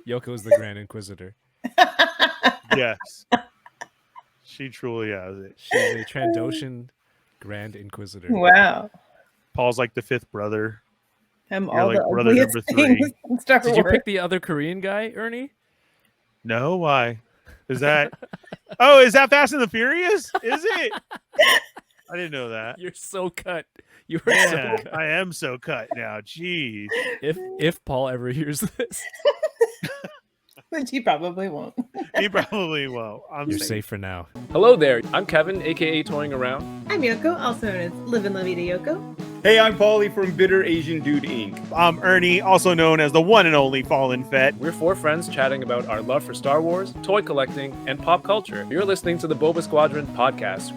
Yoko is the Grand Inquisitor. Yes. She truly has it. She's a Trandoshan Grand Inquisitor. Wow. Paul's like the fifth brother. I'm You're all like the brother ugliest number things 3. in Star Did you Wars. pick the other Korean guy, Ernie? No, why? Is that? Oh, is that Fast and the Furious? Is it? I didn't know that. You're so cut. You are so Yeah, cut. I am so cut now. Jeez. If Paul ever hears this, Which he probably won't. He probably won't. you're safe for now. Hello there. I'm Kevin, aka Toying Around. I'm Yoko, also known as Live and Lovey to Yoko. Hey, I'm Paulie from Bitter Asian Dude Inc. I'm Ernie, also known as the one and only Fallen Fett. We're 4 friends chatting about our love for Star Wars, toy collecting, and pop culture. You're listening to the Boba Squadron podcast.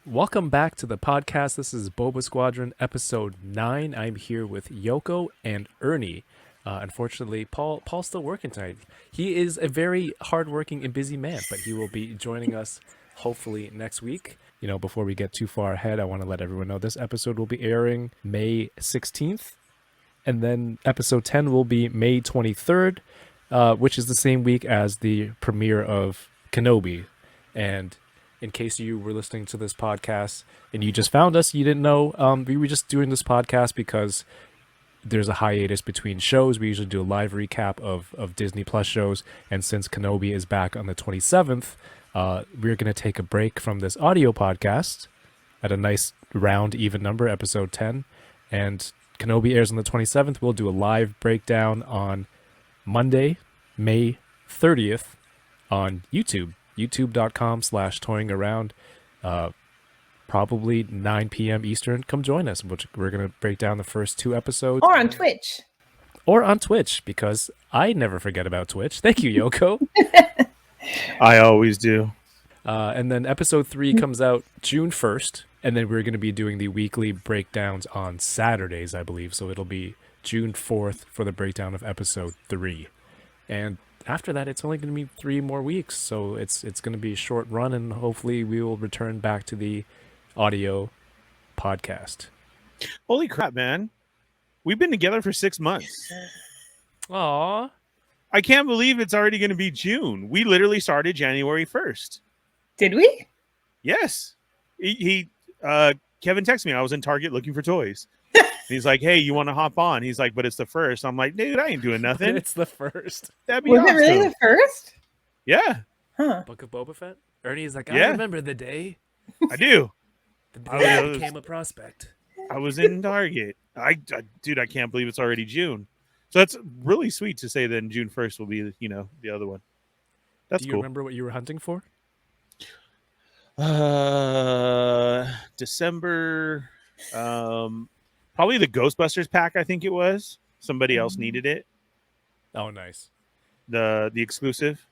Welcome back to the podcast. This is Boba Squadron episode 9. I'm here with Yoko and Ernie. Unfortunately, Paul's still working tonight. He is a very hardworking and busy man, but he will be joining us hopefully next week. You know, before we get too far ahead, I want to let everyone know this episode will be airing May 16th, and then episode 10 will be May 23rd, which is the same week as the premiere of Kenobi. And in case you were listening to this podcast and you just found us, you didn't know, we were just doing this podcast because there's a hiatus between shows. We usually do a live recap of Disney Plus shows, and since Kenobi is back on the 27th, we're going to take a break from this audio podcast at a nice round even number, episode 10, and Kenobi airs on the 27th. We'll do a live breakdown on Monday, May 30th on YouTube, youtube.com/toyingaround. Probably 9 p.m. Eastern. Come join us. We're going to break down the first 2 episodes. Or on Twitch. Or on Twitch, because I never forget about Twitch. Thank you, Yoko. I always do. And then episode 3 comes out June 1st. And then we're going to be doing the weekly breakdowns on Saturdays, I believe. So it'll be June 4th for the breakdown of episode 3. And after that, it's only going to be 3 more weeks. So it's going to be a short run, and hopefully we will return back to the audio podcast. Holy crap, man. We've been together for 6 months. Aww. I can't believe it's already going to be June. We literally started January 1st. Did we? Yes. Kevin texted me. I was in Target looking for toys. He's like, hey, you want to hop on? He's like, but it's the first. I'm like, dude, I ain't doing nothing. It's the first. That'd be Was awesome. it really the first? Yeah, Huh. Book of Boba Fett? Ernie's like, I Yeah. remember the day. I do. The I day I was- became a prospect. I was in Target. Dude, I can't believe it's already June. So that's really sweet to say that June 1st will be, the other one. That's Do you cool. remember what you were hunting for? December, probably the Ghostbusters pack. I think it was. Somebody else needed it. Oh, nice. The exclusive,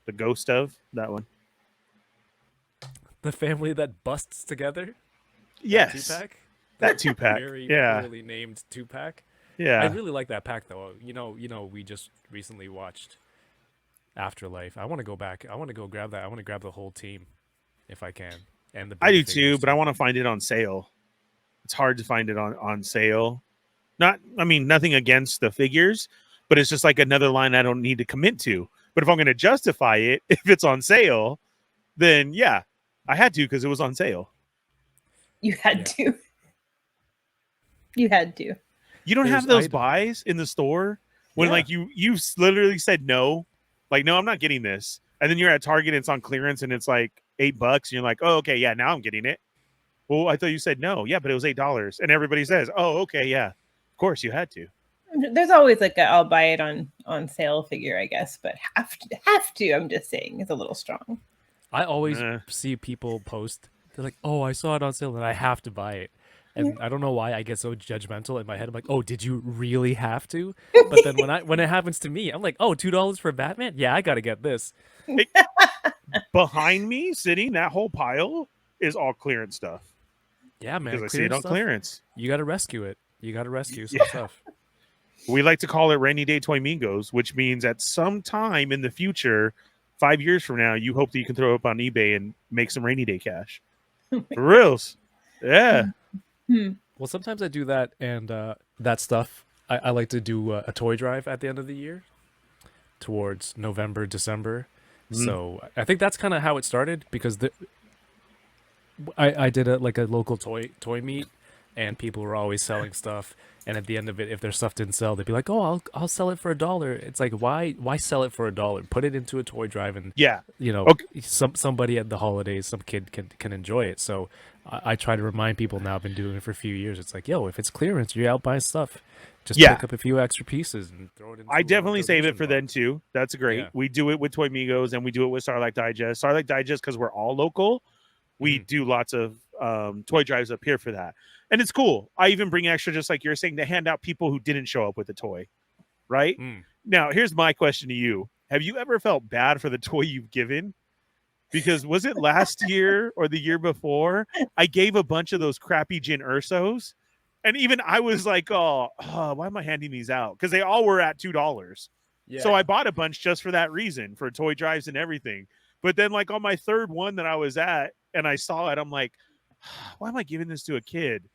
the ghost of that one. The family that busts together? Yes, 2-pack? that 2-pack. Very Yeah, poorly named 2-pack. yeah. I really like that pack, though. You know, we just recently watched Afterlife. I want to go back. I want to go grab that. I want to grab the whole team if I can. And the I do big too, figures, but I want to find it on sale. It's hard to find it on sale. Nothing against the figures, but it's just like another line I don't need to commit to. But if I'm going to justify it, if it's on sale, then yeah, I had to because it was on sale. You had to. You had to. You don't There's have those items. buys in the store when Yeah. like you literally said no, like no, I'm not getting this, and then you're at Target and it's on clearance and it's like $8, and you're like, oh okay, yeah, now I'm getting it. Well, I thought you said no, yeah, but it was $8, and everybody says, oh okay, yeah, of course you had to. There's always like a I'll buy it on sale figure, I guess, but have to. I'm just saying, it's a little strong. I always see people post, they're like, oh, I saw it on sale and I have to buy it. And I don't know why I get so judgmental in my head. I'm like, oh, did you really have to? But then when it happens to me, I'm like, oh, $2 for Batman? Yeah, I got to get this. Behind me, sitting that whole pile is all clearance stuff Yeah, man. because I see it on stuff, clearance. You got to rescue it. You got to rescue some Yeah. stuff. We like to call it rainy day toy mingos, which means at some time in the future, 5 years from now, you hope that you can throw it up on eBay and make some rainy day cash. For reals. Yeah. Well, sometimes I do that, and that stuff. I like to do a toy drive at the end of the year, towards November, December. So I think that's kind of how it started because I did like a local toy meet, and people were always selling stuff. And at the end of it, if their stuff didn't sell, they'd be like, "Oh, I'll sell it for $1." It's like, why sell it for $1? Put it into a toy drive, and Yeah. Okay. somebody at the holidays, some kid can enjoy it. So I try to remind people now. I've been doing it for a few years. It's like, yo, if it's clearance, you're out buying stuff. Just Yeah. pick up a few extra pieces and throw it in. I definitely save it for then too. That's great. Yeah. We do it with Toy Migos and we do it with Starlight Digest. Starlight Digest, because we're all local, we do lots of toy drives up here for that. And it's cool. I even bring extra, just like you're saying, to hand out people who didn't show up with a toy. Right? Now, here's my question to you. Have you ever felt bad for the toy you've given? Because was it last year or the year before? I gave a bunch of those crappy Jin Ursos. And even I was like, oh, why am I handing these out? Because they all were at $2. Yeah. So I bought a bunch just for that reason, for toy drives and everything. But then like on my third one that I was at and I saw it, I'm like, why am I giving this to a kid?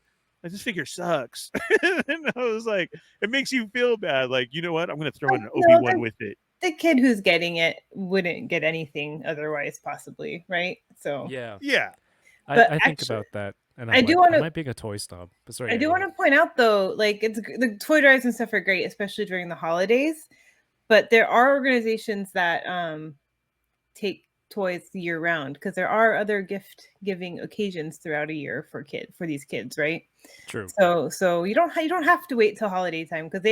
Like, this figure sucks. And I was like, it makes you feel bad. Like, you know what? I'm going to throw in an Obi-Wan with it. The kid who's getting it wouldn't get anything otherwise, possibly, right? So Yeah. But I think actually, about that. And I do want to. I might be a toy snob. But sorry, I do want to point out though, like the toy drives and stuff are great, especially during the holidays. But there are organizations that take toys year round because there are other gift giving occasions throughout a year for these kids, right? True. So you don't have to wait till holiday time because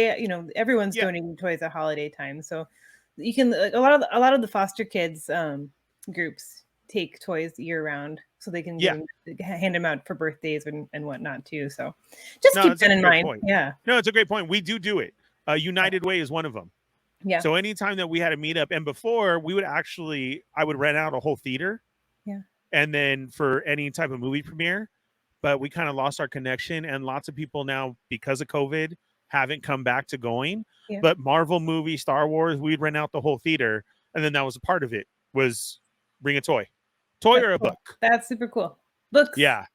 everyone's donating toys at holiday time. So you can a lot of the foster kids groups take toys year round so they can hand them out for birthdays and whatnot too. So just keep that in mind. Point. Yeah. No, it's a great point. We do it. United Way is one of them. Yeah. So anytime that we had a meetup, and before I would rent out a whole theater. Yeah. And then for any type of movie premiere, but we kind of lost our connection, and lots of people now, because of COVID, haven't come back to going. Yeah. But Marvel movie, Star Wars, we'd rent out the whole theater, and then that was a part of it, was bring a toy or a book. That's super cool. Books. Yeah.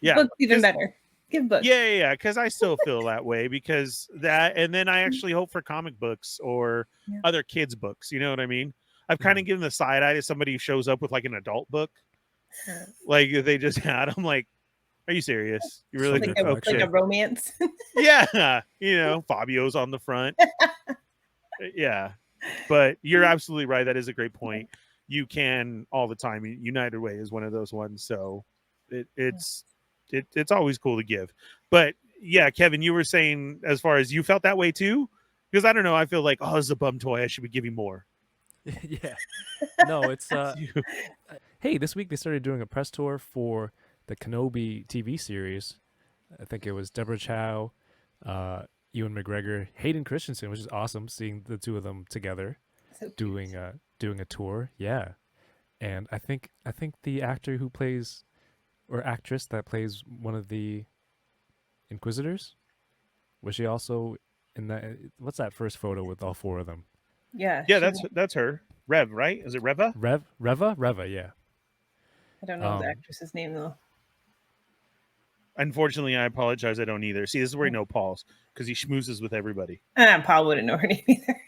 Books even better. Give books. Yeah. Because I still feel that way because that, and then I actually hope for comic books or other kids' books. You know what I mean? I've kind of given the side eye to somebody who shows up with like an adult book, like if they just had. I'm like, are you serious? You really like a romance? Yeah, Fabio's on the front. Yeah, but you're absolutely right. That is a great point. You can all the time. United Way is one of those ones. So it's always cool to give. But yeah, Kevin, you were saying as far as you felt that way too, because I don't know. I feel like, oh, this is a bum toy. I should be giving more. Yeah. No, it's hey, this week they started doing a press tour for the Kenobi TV series. I think it was Deborah Chow, Ewan McGregor, Hayden Christensen, which is awesome seeing the two of them together doing a tour. Yeah. And I think the actor who plays or actress that plays one of the Inquisitors, was she also in that? What's that first photo with all four of them? Yeah. Yeah, that's her. Rev, right? Is it Reva? Reva, yeah. I don't know the actress's name though. Unfortunately, I apologize. I don't either. See, this is where I know Paul's because he schmoozes with everybody. Paul wouldn't know her name either.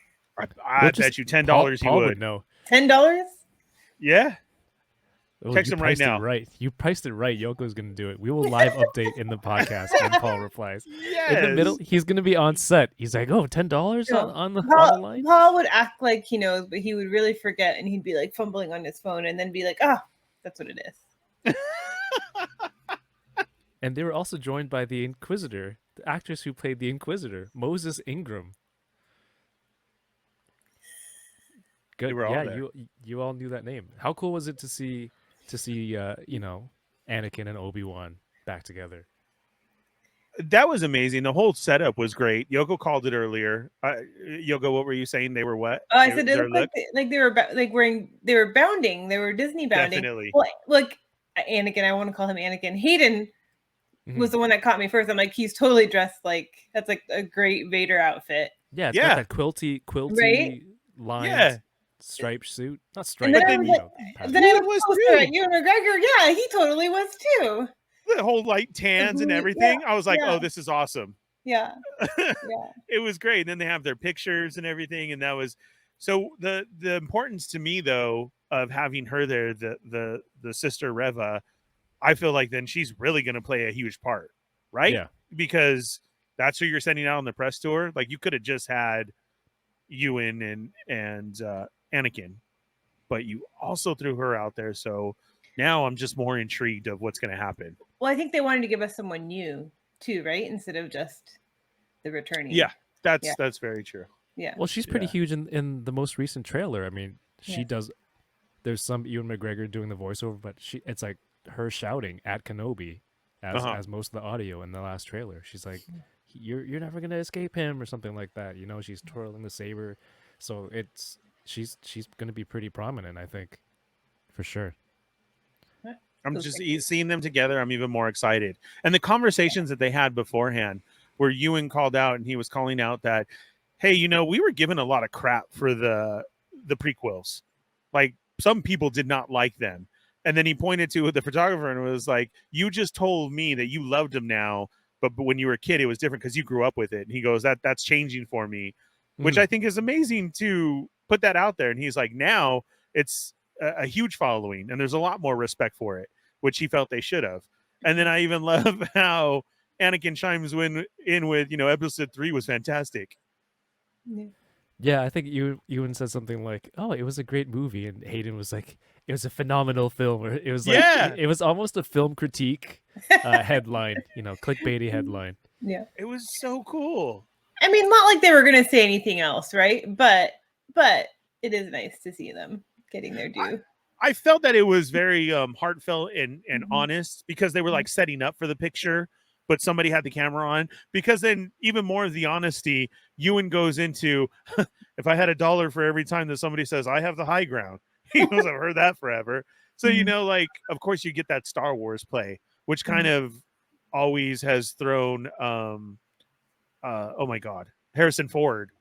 I bet you $10 he would know. $10? Yeah. Oh, text him right now. Right. You priced it right. Yoko's going to do it. We will live update in the podcast when Paul replies. Yes. In the middle, he's going to be on set. He's like, oh, $10 on the line? Paul would act like he knows, but he would really forget, and he'd be like fumbling on his phone and then be like, that's what it is. And they were also joined by the Inquisitor, the actress who played the Inquisitor, Moses Ingram. Good. They were all there. You all knew that name. How cool was it to see Anakin and Obi-Wan back together? That was amazing. The whole setup was great. Yoko called it earlier. Yoko, what were you saying? They were what? Oh, I said it looked like they were bounding. They were Disney bounding. Definitely. Well, look, Anakin. I want to call him Anakin. Hayden was the one that caught me first. I'm like, he's totally dressed that's like a great Vader outfit. Yeah, it's got that quilty right? lined striped suit. Not striped. And then I was like, then I was closer at Ewan McGregor. Yeah, he totally was too. the whole light tans and everything. I was like, oh, this is awesome. Yeah. It was great. And then they have their pictures and everything, and that was so the importance to me though of having her there, the sister Reva. I feel like then she's really going to play a huge part, right? Yeah. Because that's who you're sending out on the press tour. Like you could have just had Ewan and Anakin, but you also threw her out there. So now I'm just more intrigued of what's going to happen. Well, I think they wanted to give us someone new too, right? Instead of just the returning. Yeah, that's very true. Yeah. Well, she's pretty huge in the most recent trailer. I mean, she does. There's some Ewan McGregor doing the voiceover, but it's like her shouting at Kenobi as most of the audio in the last trailer. She's like, "You're never gonna escape him" or something like that. You know, she's twirling the saber, so she's gonna be pretty prominent, I think, for sure. I'm just seeing them together. I'm even more excited. And the conversations that they had beforehand, where Ewan called out and he was calling out that, hey, you know, we were given a lot of crap for the prequels. Like some people did not like them. And then he pointed to the photographer and was like, you just told me that you loved him now, but when you were a kid, it was different because you grew up with it. And he goes, that's changing for me, which I think is amazing to put that out there. And he's like, now it's a huge following and there's a lot more respect for it, which he felt they should have. And then I even love how Anakin chimes in with, you know, episode 3 was fantastic. Yeah, I think Ewan said something like, "Oh, it was a great movie," and Hayden was like, "It was a phenomenal film." Or it was like, it was almost a film critique headline, you know, clickbaity headline. Yeah, it was so cool. I mean, not like they were going to say anything else, right? But it is nice to see them getting their due. I felt that it was very heartfelt and honest because they were like setting up for the picture, but somebody had the camera on. Because then even more of the honesty, Ewan goes into, if I had $1 for every time that somebody says I have the high ground, he goes, I've heard that forever. So you know, like of course you get that Star Wars play, which kind of always has thrown oh my god, Harrison Ford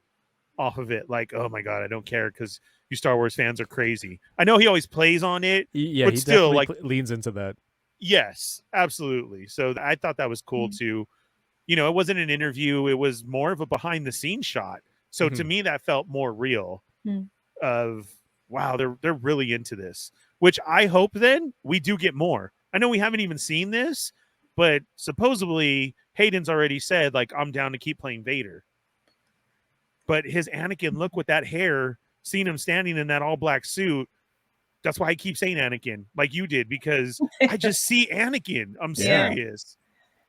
off of it. Like, oh my god, I don't care because you Star Wars fans are crazy. I know he always plays on it, but he still like leans into that. Yes, absolutely. So I thought that was cool too. You know, it wasn't an interview, it was more of a behind the scenes shot. So to me that felt more real of wow, they're really into this, which I hope then we do get more. I know we haven't even seen this, but supposedly Hayden's already said like I'm down to keep playing Vader. But his Anakin look with that hair, seeing him standing in that all black suit, that's why I keep saying Anakin, like you did, because I just see Anakin. I'm serious.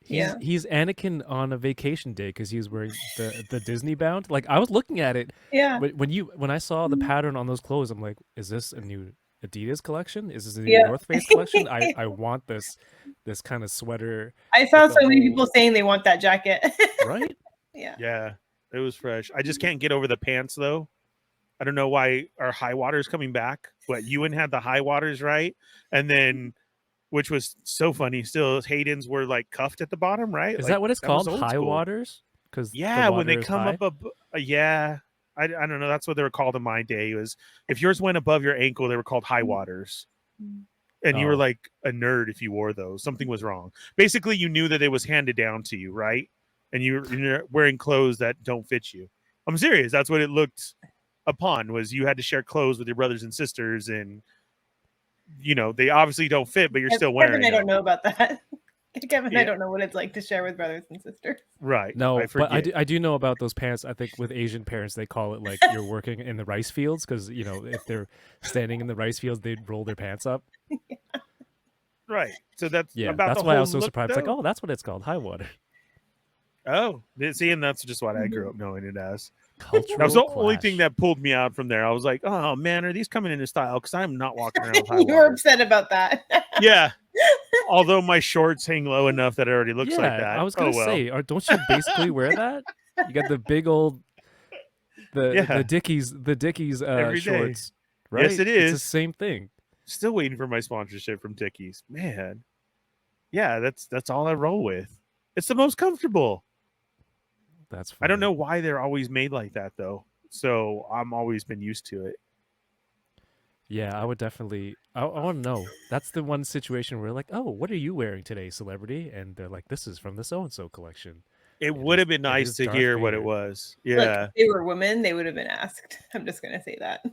He's Anakin on a vacation day because he was wearing the Disney bound. Like I was looking at it. Yeah. When I saw the pattern on those clothes, I'm like, is this a new Adidas collection? Is this a new North Face collection? I want this kind of sweater. I saw so many people saying they want that jacket. Right? Yeah. It was fresh. I just can't get over the pants though. I don't know why our high waters coming back, but Ewan had the high waters, right? And then, which was so funny, still Hayden's were like cuffed at the bottom, right? Is like, that what it's called? High school. Waters? Because when they come up, I don't know. That's what they were called in my day. It was if yours went above your ankle, they were called high waters. And you were like a nerd if you wore those. Something was wrong. Basically, you knew that it was handed down to you, right? And you're wearing clothes that don't fit you. I'm serious. That's what it looked upon, was you had to share clothes with your brothers and sisters, and you know they obviously don't fit, but you're still wearing Kevin, them. I don't know about that. Kevin, I don't know what it's like to share with brothers and sisters. Right. No, but I do know about those pants. I think with Asian parents, they call it like you're working in the rice fields because, you know, if they're standing in the rice fields, they'd roll their pants up. Right. So that's that's why I was so surprised. Like, oh, that's what it's called, high water. Oh, see, and that's just what I grew up knowing it as. Cultural that was the clash. only thing that pulled me out from there. I was like, oh man, are these coming into style? Because I'm not walking around with high You water. were upset about that. Yeah. Although my shorts hang low enough that it already looks like that. I was gonna say, don't you basically wear that? You got the big old the Dickies shorts, right? Yes, it is. It's the same thing. Still waiting for my sponsorship from Dickies. Man. Yeah, that's all I roll with. It's the most comfortable. That's funny. I don't know why they're always made like that though. So I'm always been used to it. Yeah, I would definitely. I want to know. That's the one situation where like, oh, what are you wearing today, celebrity? And they're like, this is from the so and so collection. It would have been It nice is to Darth hear what it Vader. was. Look, Yeah. if they were women, they would have been asked. I'm just gonna say that.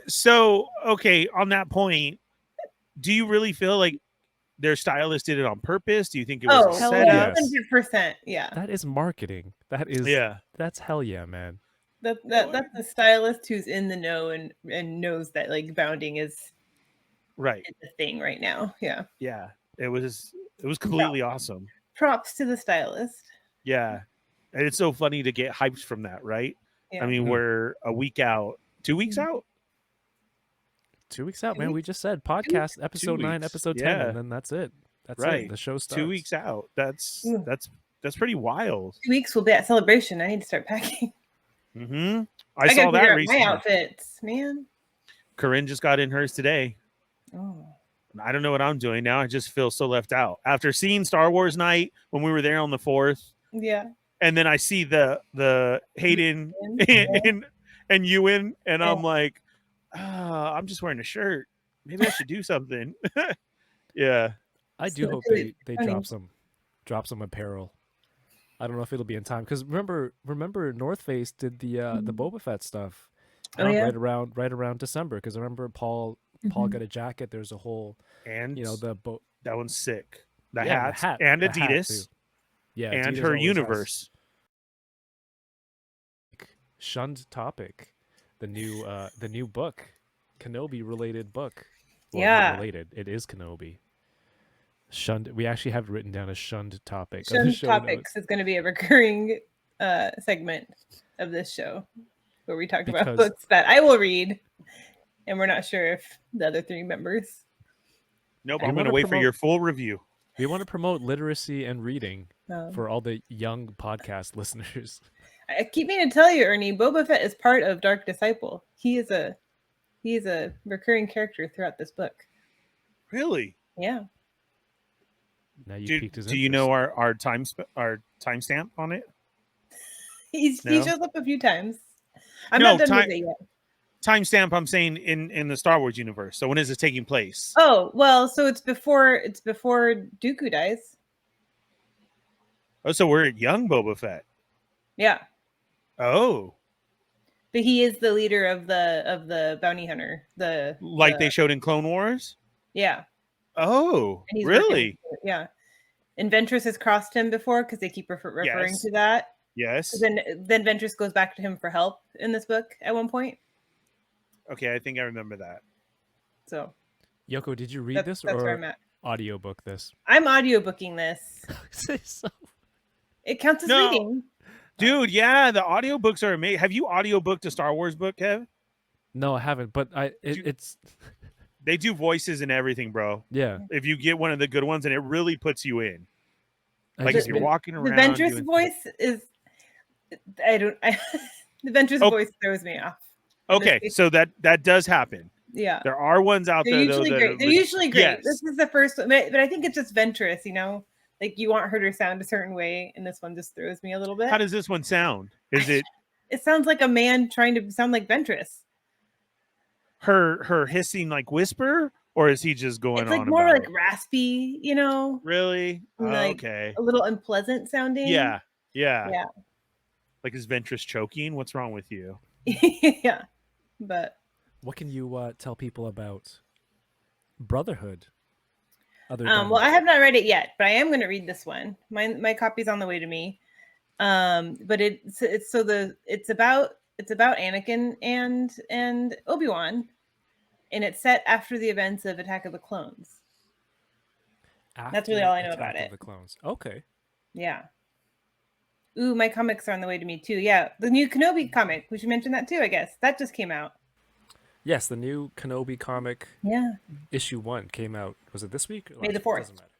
So, okay, on that point, do you really feel like their stylist did it on purpose? Do you think it was a Oh, hell setup? yes. 100%. Yeah. That is marketing. That is. Yeah. That's hell yeah, man. That's the stylist who's in the know and knows that like bounding is Right. the thing right now. Yeah. Yeah. It was completely awesome. Props to the stylist. Yeah. And it's so funny to get hyped from that, right? Yeah. I mean, we're a week out, 2 weeks out. 2 weeks out, 2 man. weeks? We just said podcast episode 9, weeks. episode 10, Yeah. and then that's it. That's Right. it. The show starts. 2 weeks out. That's Ooh. pretty wild. 2 weeks we'll be at Celebration. I need to start packing. Mm-hmm. I gotta saw that figure out recently. my outfits, man. Corinne just got in hers today. Oh. I don't know what I'm doing now. I just feel so left out after seeing Star Wars night when we were there on the 4th, Yeah. and then I see the Hayden and Ewan, and I'm like, I'm just wearing a shirt. Maybe I should do something. Yeah. I do hope really they funny. drop some apparel. I don't know if it'll be in time because remember North Face did the Boba Fett stuff Oh, yeah. right around December because I remember Paul got a jacket. There's a whole And that one's sick. The Yeah, hat the and hat Adidas too. Yeah, and Adidas her always has universe. Shunned topic, the new book, Kenobi related book. Well, Yeah. not related. It is Kenobi. Shunned. We actually have it written down as shunned topic. on the Shunned show Topics notes. is going to be a recurring segment of this show where we talk about Because- books that I will read, and we're not sure if the other 3 members. Nope, I I'm going to wanna wait for promote- your full review. We want to promote literacy and reading Um, for all the young podcast listeners. I keep meaning to tell you, Ernie, Boba Fett is part of Dark Disciple. He is a recurring character throughout this book. Really? Yeah. Now you Do piqued his you know our timestamp on it? He No? shows up a few times. I'm No, not done with it yet. Timestamp, I'm saying in the Star Wars universe. So when is it taking place? Oh, well, so it's before Dooku dies. Oh, so we're at young Boba Fett. Yeah. Oh, But he is the leader of the bounty hunter. like they showed in Clone Wars? Yeah. Oh, And he's really? working- yeah. And Ventress has crossed him before because they keep referring Yes. to that. Yes. So then Ventress goes back to him for help in this book at one point. Okay, I think I remember that. So Yoko, did you read that's this where or I'm at. audiobook this? I'm audiobooking this. So- It counts as No. reading. Dude, yeah, the audiobooks are amazing. Have you audiobooked a Star Wars book, Kev? No, I haven't, but it's They do voices and everything, bro. yeah. If you get one of the good ones, and it really puts you in. I Like just if you're walking The around. Ventress doing- voice is the Ventress Oh. voice throws me off. Okay, so that does happen. Yeah. There are ones out They're there usually though. great. They're usually great. Yes. This is the first one, but I think it's just Ventress, you know? Like you want her to sound a certain way, and this one just throws me a little bit. How does this one sound? Is it It sounds like a man trying to sound like Ventress. her hissing like whisper, or is he just going It's like on more about like it? raspy, you know, Really? like- Okay. a little unpleasant sounding. Yeah. Yeah. Like is Ventress choking? What's wrong with you? Yeah. But What can you tell people about Brotherhood? Other well, I have not read it yet, but I am going to read this one. My copy's on the way to me. But it's about Anakin and Obi-Wan, and it's set after the events of Attack of the Clones. That's really all I know Attack about of it. The clones. Okay. Yeah. Ooh, my comics are on the way to me too. Yeah, the new Kenobi comic. We should mention that too. I guess that just came out. Yes, the new Kenobi comic Yeah. issue 1 came out. Was it this week? May the It 4th. doesn't matter.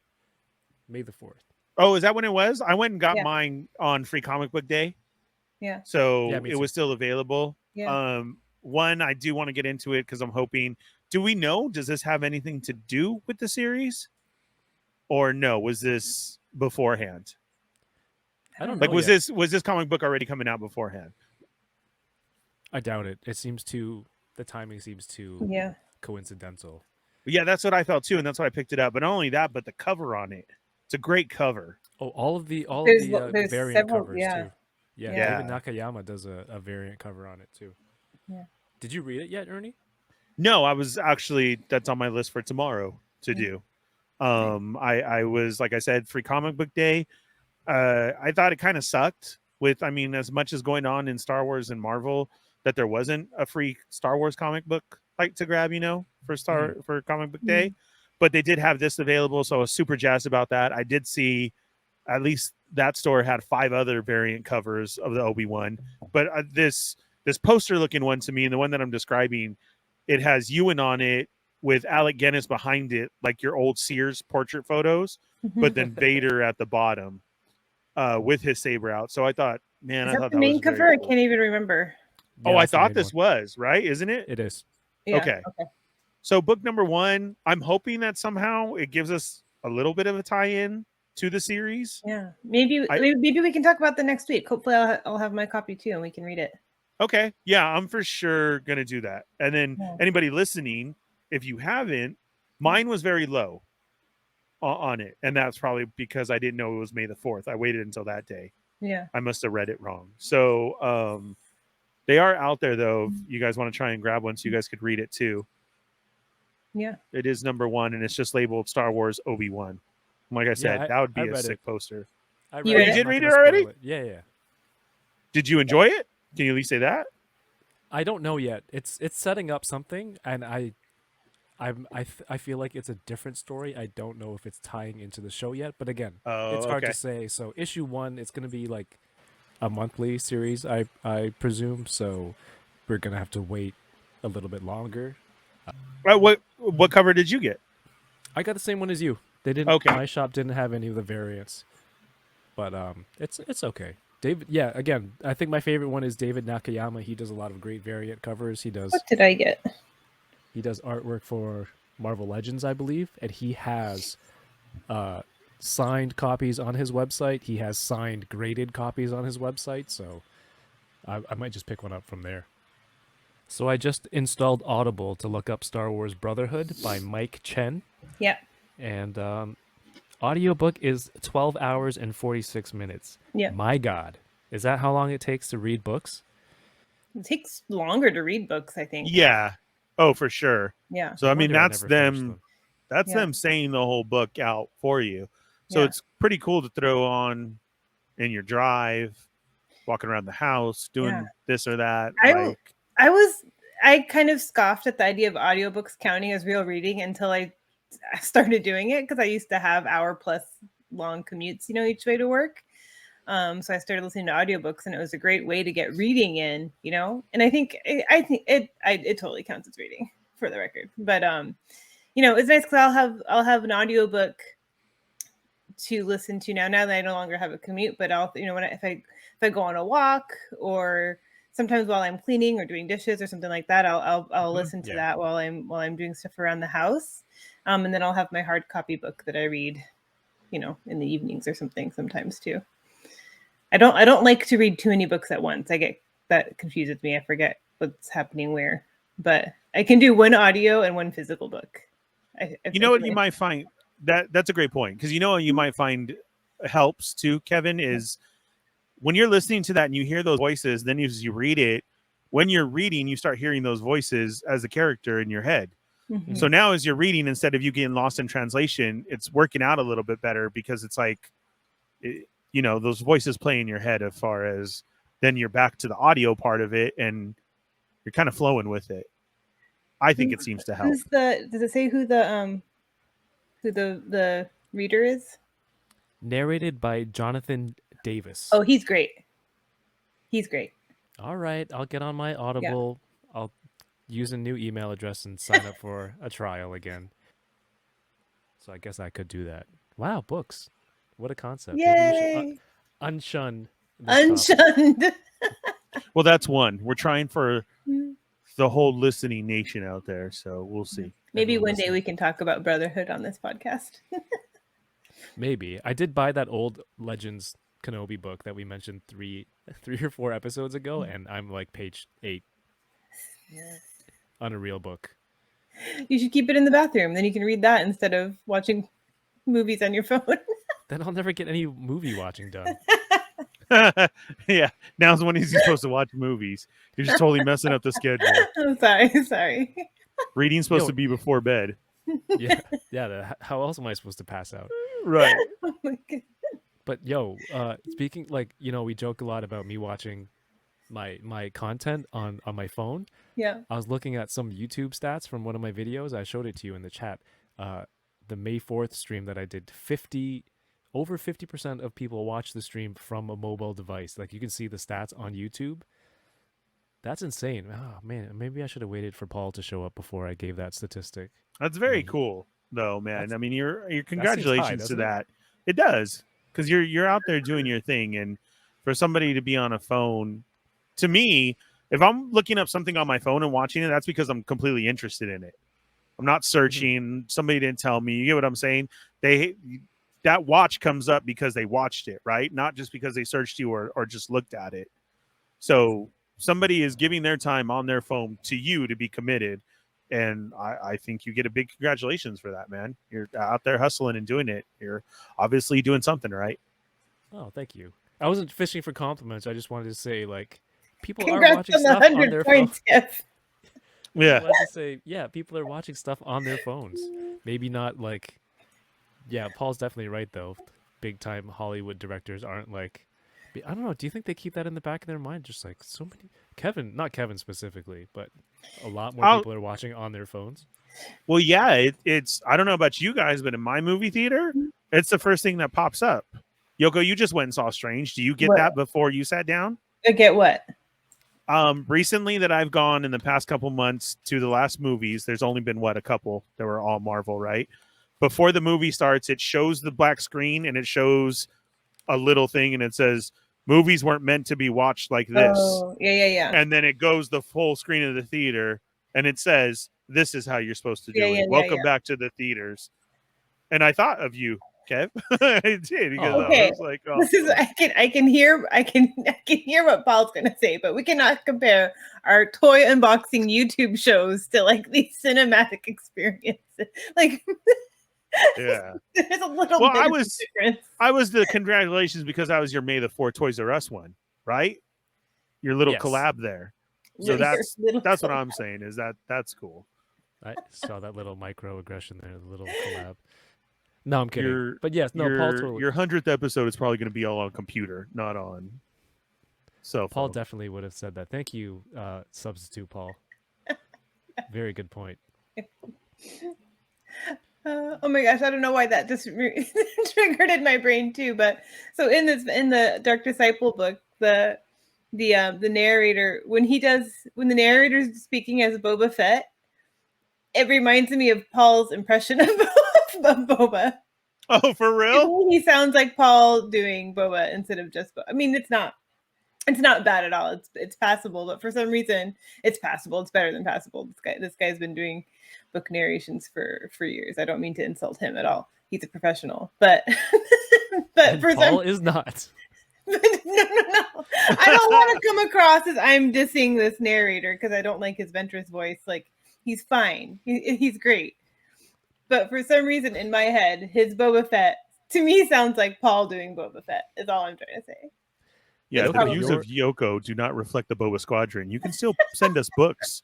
May the 4th. Oh, is that when it was? I went and got Yeah. mine on Free Comic Book Day. Yeah. So Yeah, me it too. was still available. Yeah. One, I do want to get into it because I'm hoping. Do we know? Does this have anything to do with the series? Or no? Was this beforehand? I don't know. Like, was yet. this comic book already coming out beforehand? I doubt it. It seems too. the timing seems too Yeah. coincidental. Yeah, that's what I felt too, and that's why I picked it up. But not only that, but the cover on it. It's a great cover. Oh, all of the There's variant several. covers Yeah. too. Yeah, Yeah. David Nakayama does a variant cover on it too. Yeah. Did you read it yet, Ernie? No, I was actually that's on my list for tomorrow to do. I was like I said, free comic book day. I thought it kind of sucked with, I mean, as much as going on in Star Wars and Marvel, that there wasn't a free Star Wars comic book like to grab, for comic book day. But they did have this available, so I was super jazzed about that. I did see at least that store had 5 other variant covers of the Obi-Wan, but this poster looking one to me, and the one that I'm describing, it has Ewan on it with Alec Guinness behind it, like your old Sears portrait photos, but then Vader at the bottom with his saber out. So I thought, man, Is I that thought the that main was cover? very I cool. can't even remember. Oh, Yeah, I that's the thought main this one. was, right? Isn't it? It is. Yeah. Okay. So book number 1, I'm hoping that somehow it gives us a little bit of a tie-in to the series. Yeah. Maybe we can talk about the next week. Hopefully, I'll have my copy too, and we can read it. Okay. Yeah, I'm for sure going to do that. And then Yeah. anybody listening, if you haven't, mine was very low on it. And that's probably because I didn't know it was May the 4th. I waited until that day. Yeah. I must have read it wrong. So they are out there, though. If you guys want to try and grab one so you guys could read it too. Yeah. It is number 1, and it's just labeled Star Wars Obi-Wan. Like I said, that would be I a read sick it. poster. I You read it. it? I'm did not read gonna it spoil already? Yeah. Did you enjoy it? Can you at least say that? I don't know yet. It's setting up something, and I feel like it's a different story. I don't know if it's tying into the show yet, but again, it's hard to say. So issue 1, it's going to be like a monthly series, I presume. So we're gonna have to wait a little bit longer. What cover did you get? I got the same one as you. They didn't. Okay. My shop didn't have any of the variants, but it's okay. David, yeah. Again, I think my favorite one is David Nakayama. He does a lot of great variant covers. He does What did I get? artwork for Marvel Legends, I believe, and he has signed copies on his website. He has signed graded copies on his website. So I might just pick one up from there. So I just installed Audible to look up Star Wars Brotherhood by Mike Chen. Yeah. And audiobook is 12 hours and 46 minutes. Yeah. My God. Is that how long it takes to read books? It takes longer to read books, I think. Yeah. Oh, for sure. Yeah. So I mean, wonder I that's never finished them. them. That's Yeah. them saying the whole book out for you. So Yeah. it's pretty cool to throw on in your drive, walking around the house, doing this or that. I kind of scoffed at the idea of audiobooks counting as real reading until I started doing it, because I used to have hour-plus long commutes, each way to work. So I started listening to audiobooks, and it was a great way to get reading in, And I think it totally counts as reading, for the record. But it's nice because I'll have an audiobook to listen to now that I no longer have a commute. But I'll if I go on a walk, or sometimes while I'm cleaning or doing dishes or something like that, I'll listen to that while I'm doing stuff around the house. And then I'll have my hard copy book that I read, in the evenings or something sometimes too. I don't like to read too many books at once. That confuses me. I forget what's happening where. But I can do one audio and one physical book. What you might find that's a great point, because you might find helps too, Kevin, is when you're listening to that and you hear those voices, then as you read it, when you're reading, you start hearing those voices as a character in your head. Mm-hmm. So now as you're reading, instead of you getting lost in translation, it's working out a little bit better, because it's like, those voices play in your head, as far as then you're back to the audio part of it and you're kind of flowing with it. I think it seems to help. Does it say who the reader is? Narrated by Jonathan Davis. Oh, he's great. He's great. All right, I'll get on my Audible. Yeah. I'll use a new email address and sign up for a trial again. So I guess I could do that. Wow, books. What a concept. Yay! Maybe we should unshun. Unshunned. Well, that's one. We're trying for the whole listening nation out there, so we'll see. Maybe one day we can talk about Brotherhood on this podcast. Maybe. I did buy that old Legends Kenobi book that we mentioned three or four episodes ago, and I'm like page 8. on a real book. You should keep it in the bathroom. Then you can read that instead of watching movies on your phone. Then I'll never get any movie watching done. Yeah, now's when he's supposed to watch movies. You're just totally messing up the schedule. I'm sorry. Reading's supposed Yo. to be before bed. Yeah, how else am I supposed to pass out? Right. Oh my God. But yo, speaking like we joke a lot about me watching my content on my phone. Yeah. I was looking at some YouTube stats from one of my videos. I showed it to you in the chat. The May 4th stream that I did, over 50% of people watch the stream from a mobile device. Like you can see the stats on YouTube. That's insane. Oh man, maybe I should have waited for Paul to show up before I gave that statistic. That's very cool, though, man. That's- I mean, your high, congratulations to doesn't it? that. It does, because you're out there doing your thing, and for somebody to be on a phone, to me, if I'm looking up something on my phone and watching it, that's because I'm completely interested in it. I'm not searching. Somebody didn't tell me. You get what I'm saying? That watch comes up because they watched it, right? Not just because they searched you or just looked at it. So somebody is giving their time on their phone to you to be committed. And I think you get a big congratulations for that, man. You're out there hustling and doing it. You're obviously doing something right. Oh, thank you. I wasn't fishing for compliments. I just wanted to say, like, people Congrats are watching on the stuff on 100 their phone. points, Jeff. Yeah. I wanted to say, yeah, people are watching stuff on their phones. Maybe not like, yeah, Paul's definitely right, though. Big time Hollywood directors aren't like, I don't know. Do you think they keep that in the back of their mind? Just like so many, not Kevin specifically, but a lot more people are watching on their phones. Well, yeah, it's, I don't know about you guys, but in my movie theater, it's the first thing that pops up. Yoko, you just went and saw Strange. Do you get What? that before you sat down? I get what? Recently that I've gone in the past couple months to the last movies, there's only been a couple that were all Marvel, right? Before the movie starts, it shows the black screen and it shows a little thing and it says movies weren't meant to be watched like this. Oh, yeah. And then it goes the full screen of the theater and it says, this is how you're supposed to do it. Welcome back to the theaters. And I thought of you, Kev. I did because Okay. I was like, oh. This is I can hear what Paul's gonna say, but we cannot compare our toy unboxing YouTube shows to like these cinematic experiences. Like Yeah. there's a little Well, bit of difference. I was the congratulations because I was your May the 4th Toys R Us one, right? Your little Yes. collab there. So that's what I'm saying is that's cool. I saw that little microaggression there, the little collab. No, I'm kidding. But yes, no, Paul totally. Your 100th episode is probably going to be all on computer, not on cell phone. Paul definitely would have said that. Thank you, substitute Paul. Very good point. Oh my gosh, I don't know why that just triggered in my brain too. But so in the Dark Disciple book, the narrator when the narrator's speaking as Boba Fett, it reminds me of Paul's impression of Boba. Oh, for real? He sounds like Paul doing Boba instead of just Boba. I mean, it's not bad at all. It's passable, but for some reason, it's passable. It's better than passable. This guy's been doing book narrations for years. I don't mean to insult him at all. He's a professional, but and Paul is not. No. I don't want to come across as I'm dissing this narrator because I don't like his Ventress voice. Like he's fine. He's great. But for some reason in my head, his Boba Fett to me sounds like Paul doing Boba Fett is all I'm trying to say. Yeah, It's the views of Yoko do not reflect the Boba Squadron. You can still send us books,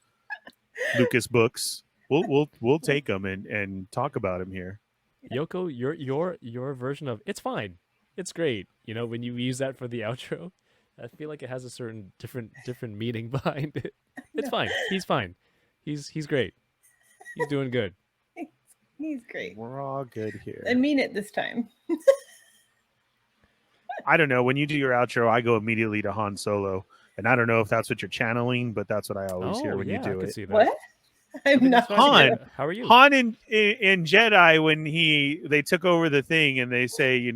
Lucas books. We'll take them and talk about them here. Yoko, your version of it's fine, it's great. You know, when you use that for the outro, I feel like it has a certain different meaning behind it. It's fine. He's fine. He's great. He's doing good. He's great. We're all good here. I mean it this time. I don't know. When you do your outro, I go immediately to Han Solo. And I don't know if that's what you're channeling, but that's what I always hear when you do I could it. see that. What? I'm not Han. How are you? Han in Jedi when they took over the thing and they say, in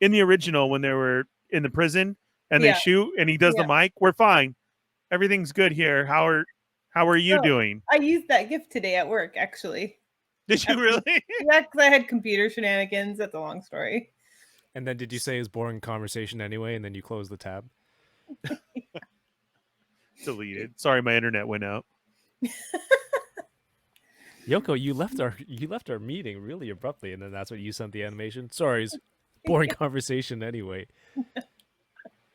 the original when they were in the prison and they shoot and he does the mic, we're fine. Everything's good here. How are you doing? I used that gift today at work, actually. Did you really? Yeah, because I had computer shenanigans. That's a long story. And then did you say his boring conversation anyway, and then you close the tab? Deleted. Sorry, my internet went out. Yoko, you left our meeting really abruptly, and then that's when you sent the animation. Sorry, it's boring conversation anyway.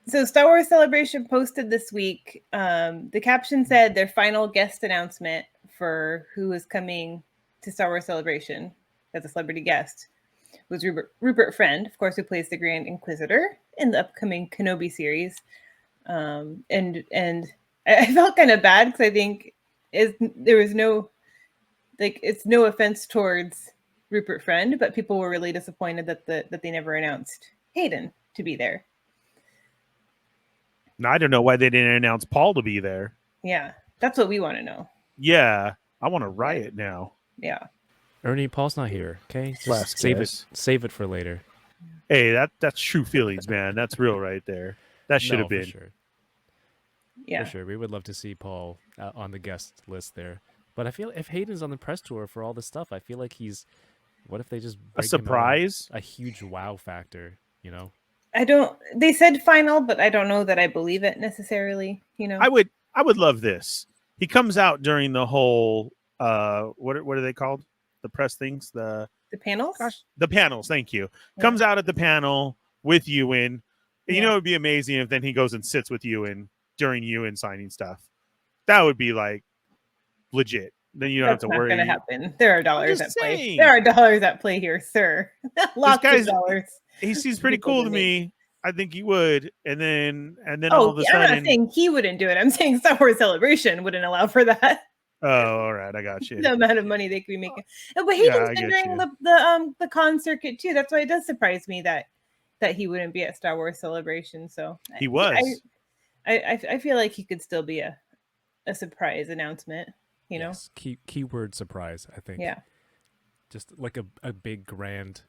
So Star Wars Celebration posted this week. The caption said their final guest announcement for who is coming to Star Wars Celebration as a celebrity guest was Rupert Friend, of course, who plays the Grand Inquisitor in the upcoming Kenobi series. And I felt kind of bad because I think there was no, like, it's no offense towards Rupert Friend, but people were really disappointed that they never announced Hayden to be there. Now, I don't know why they didn't announce Paul to be there. Yeah, that's what we want to know. Yeah, I want to riot now. Yeah. Ernie, Paul's not here. Okay, Bless, save guys. it. Save it for later. Hey, that's true feelings, man. That's real right there. That should No, have been. for sure. Yeah. For sure, we would love to see Paul on the guest list there. But I feel if Hayden's on the press tour for all this stuff, I feel like he's. What if they just A bring him on surprise? a huge wow factor? You know. They said final, but I don't know that I believe it necessarily, you know. I would love this. He comes out during the whole what are they called? The press things, the panels? the panels, thank you. Yeah. Comes out at the panel with Ewan. And you Yeah. know, it'd be amazing if then he goes and sits with Ewan during Ewan signing stuff. That would be like legit. Then you don't That's have to not worry. going to happen. There are dollars just at play. saying. There are dollars at play here, sir. Lots guy's- of dollars. He seems pretty People cool to to me. I think he would. And then all of a I'm sudden, not saying he wouldn't do it. I'm saying Star Wars Celebration wouldn't allow for that. oh, all right, I got you. The amount of money they could be making. But Yeah, Hayden's I been get doing you. the con circuit too. That's why it does surprise me that he wouldn't be at Star Wars Celebration. So He was. I feel like he could still be a surprise announcement. You know. Yes, keyword surprise. I think. Yeah. Just like a big grand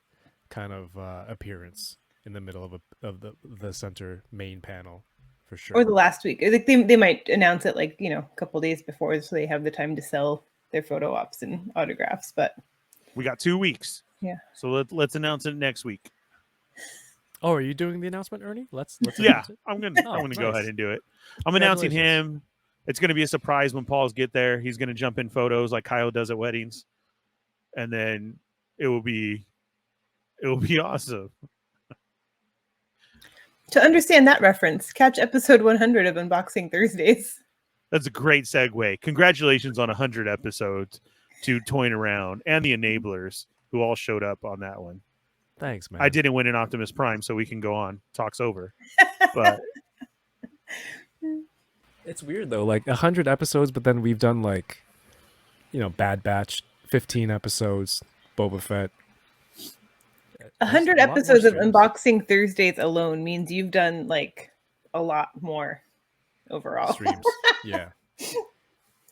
kind of appearance in the middle of the center main panel, for sure. Or the last week. Like they might announce it like, a couple days before so they have the time to sell their photo ops and autographs. But We got 2 weeks. yeah. So let's announce it next week. Oh, are you doing the announcement, Ernie? Let's Yeah, announce it. I'm gonna Oh, go nice. ahead and do it. I'm announcing Congratulations. him. It's gonna be a surprise when Paul's get there. He's gonna jump in photos like Kyle does at weddings, and then it will be awesome. To understand that reference, catch episode 100 of Unboxing Thursdays. That's a great segue. Congratulations on 100 episodes to Toying Around and the Enablers who all showed up on that one. Thanks, man. I didn't win an Optimus Prime, so we can go on. Talk's over. But It's weird though, like 100 episodes, but then we've done like, Bad Batch, 15 episodes, Boba Fett. 100 a lot more episodes of streams. Unboxing Thursdays alone means you've done like a lot more overall. Streams. Yeah,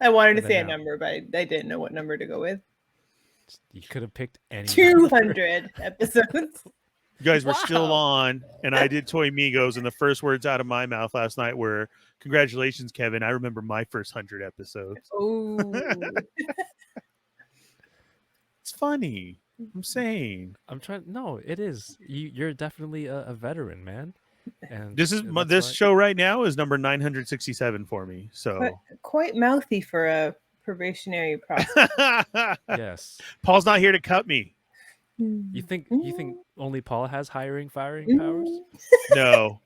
I wanted to And say then a now. number, but I didn't know what number to go with. you could have picked any. 200 episodes. you guys were still Wow. on, and I did Toy Migos, and the first words out of my mouth last night were, "Congratulations, Kevin. I remember my first 100 episodes." Oh, It's funny. I'm saying. I'm trying. No, it is. You're definitely a veteran, man. And This is that's this why- show right now is number 967 for me. So quite mouthy for a probationary process. Yes. Paul's not here to cut me. You think only Paul has firing powers? No,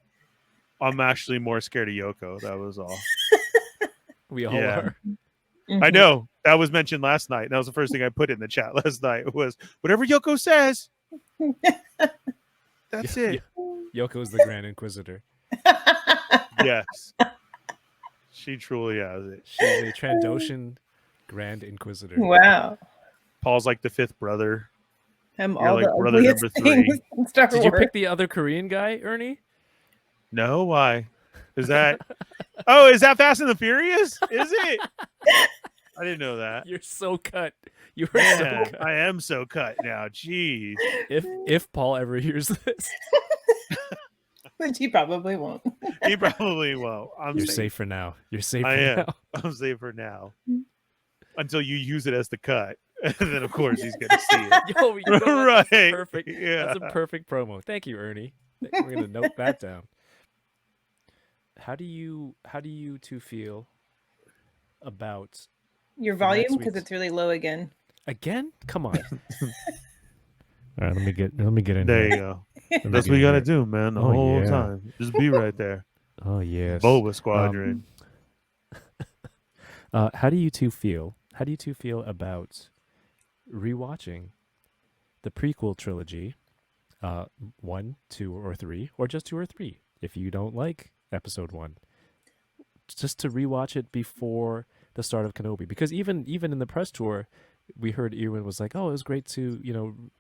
I'm actually more scared of Yoko. That was all. We all Yeah. are. I know that was mentioned last night. That was the first thing I put in the chat last night. Was whatever Yoko says. That's Yeah, it. Yoko's the Grand Inquisitor. Yes, she truly has it. She's a Trandoshan Grand Inquisitor. Wow. Paul's like the fifth brother. I'm You're all like the brother ugliest number 3. things in Star Did you Wars. pick the other Korean guy, Ernie? No, why? Is that? Oh, is that Fast and the Furious? Is it? I didn't know that. You're so cut. You were so Man, cut. I am so cut now. Jeez. If Paul ever hears this, Which he probably won't. He probably won't. I'm you're safe. safe for now. You're safe I for am. now. I'm safe for now. Until you use it as the cut. And then, of course, he's going to see it. Yo, you know what? That's Right. perfect. Yeah. That's a perfect promo. Thank you, Ernie. We're gonna note that down. how do you two feel about Your for next volume, because week's it's really low again. again? Come on. All right, let me get in There you here. go. Let me That's get what you in got to here. do, man. The Oh, whole yeah. time, just be right there. Oh yes. Boba Squadron. How do you two feel? How do you two feel about rewatching the prequel trilogy, 1, 2, or 3, or just 2 or 3? If you don't like Episode 1, just to rewatch it before the start of Kenobi, because even in the press tour, we heard Ewan was like, "Oh, it was great to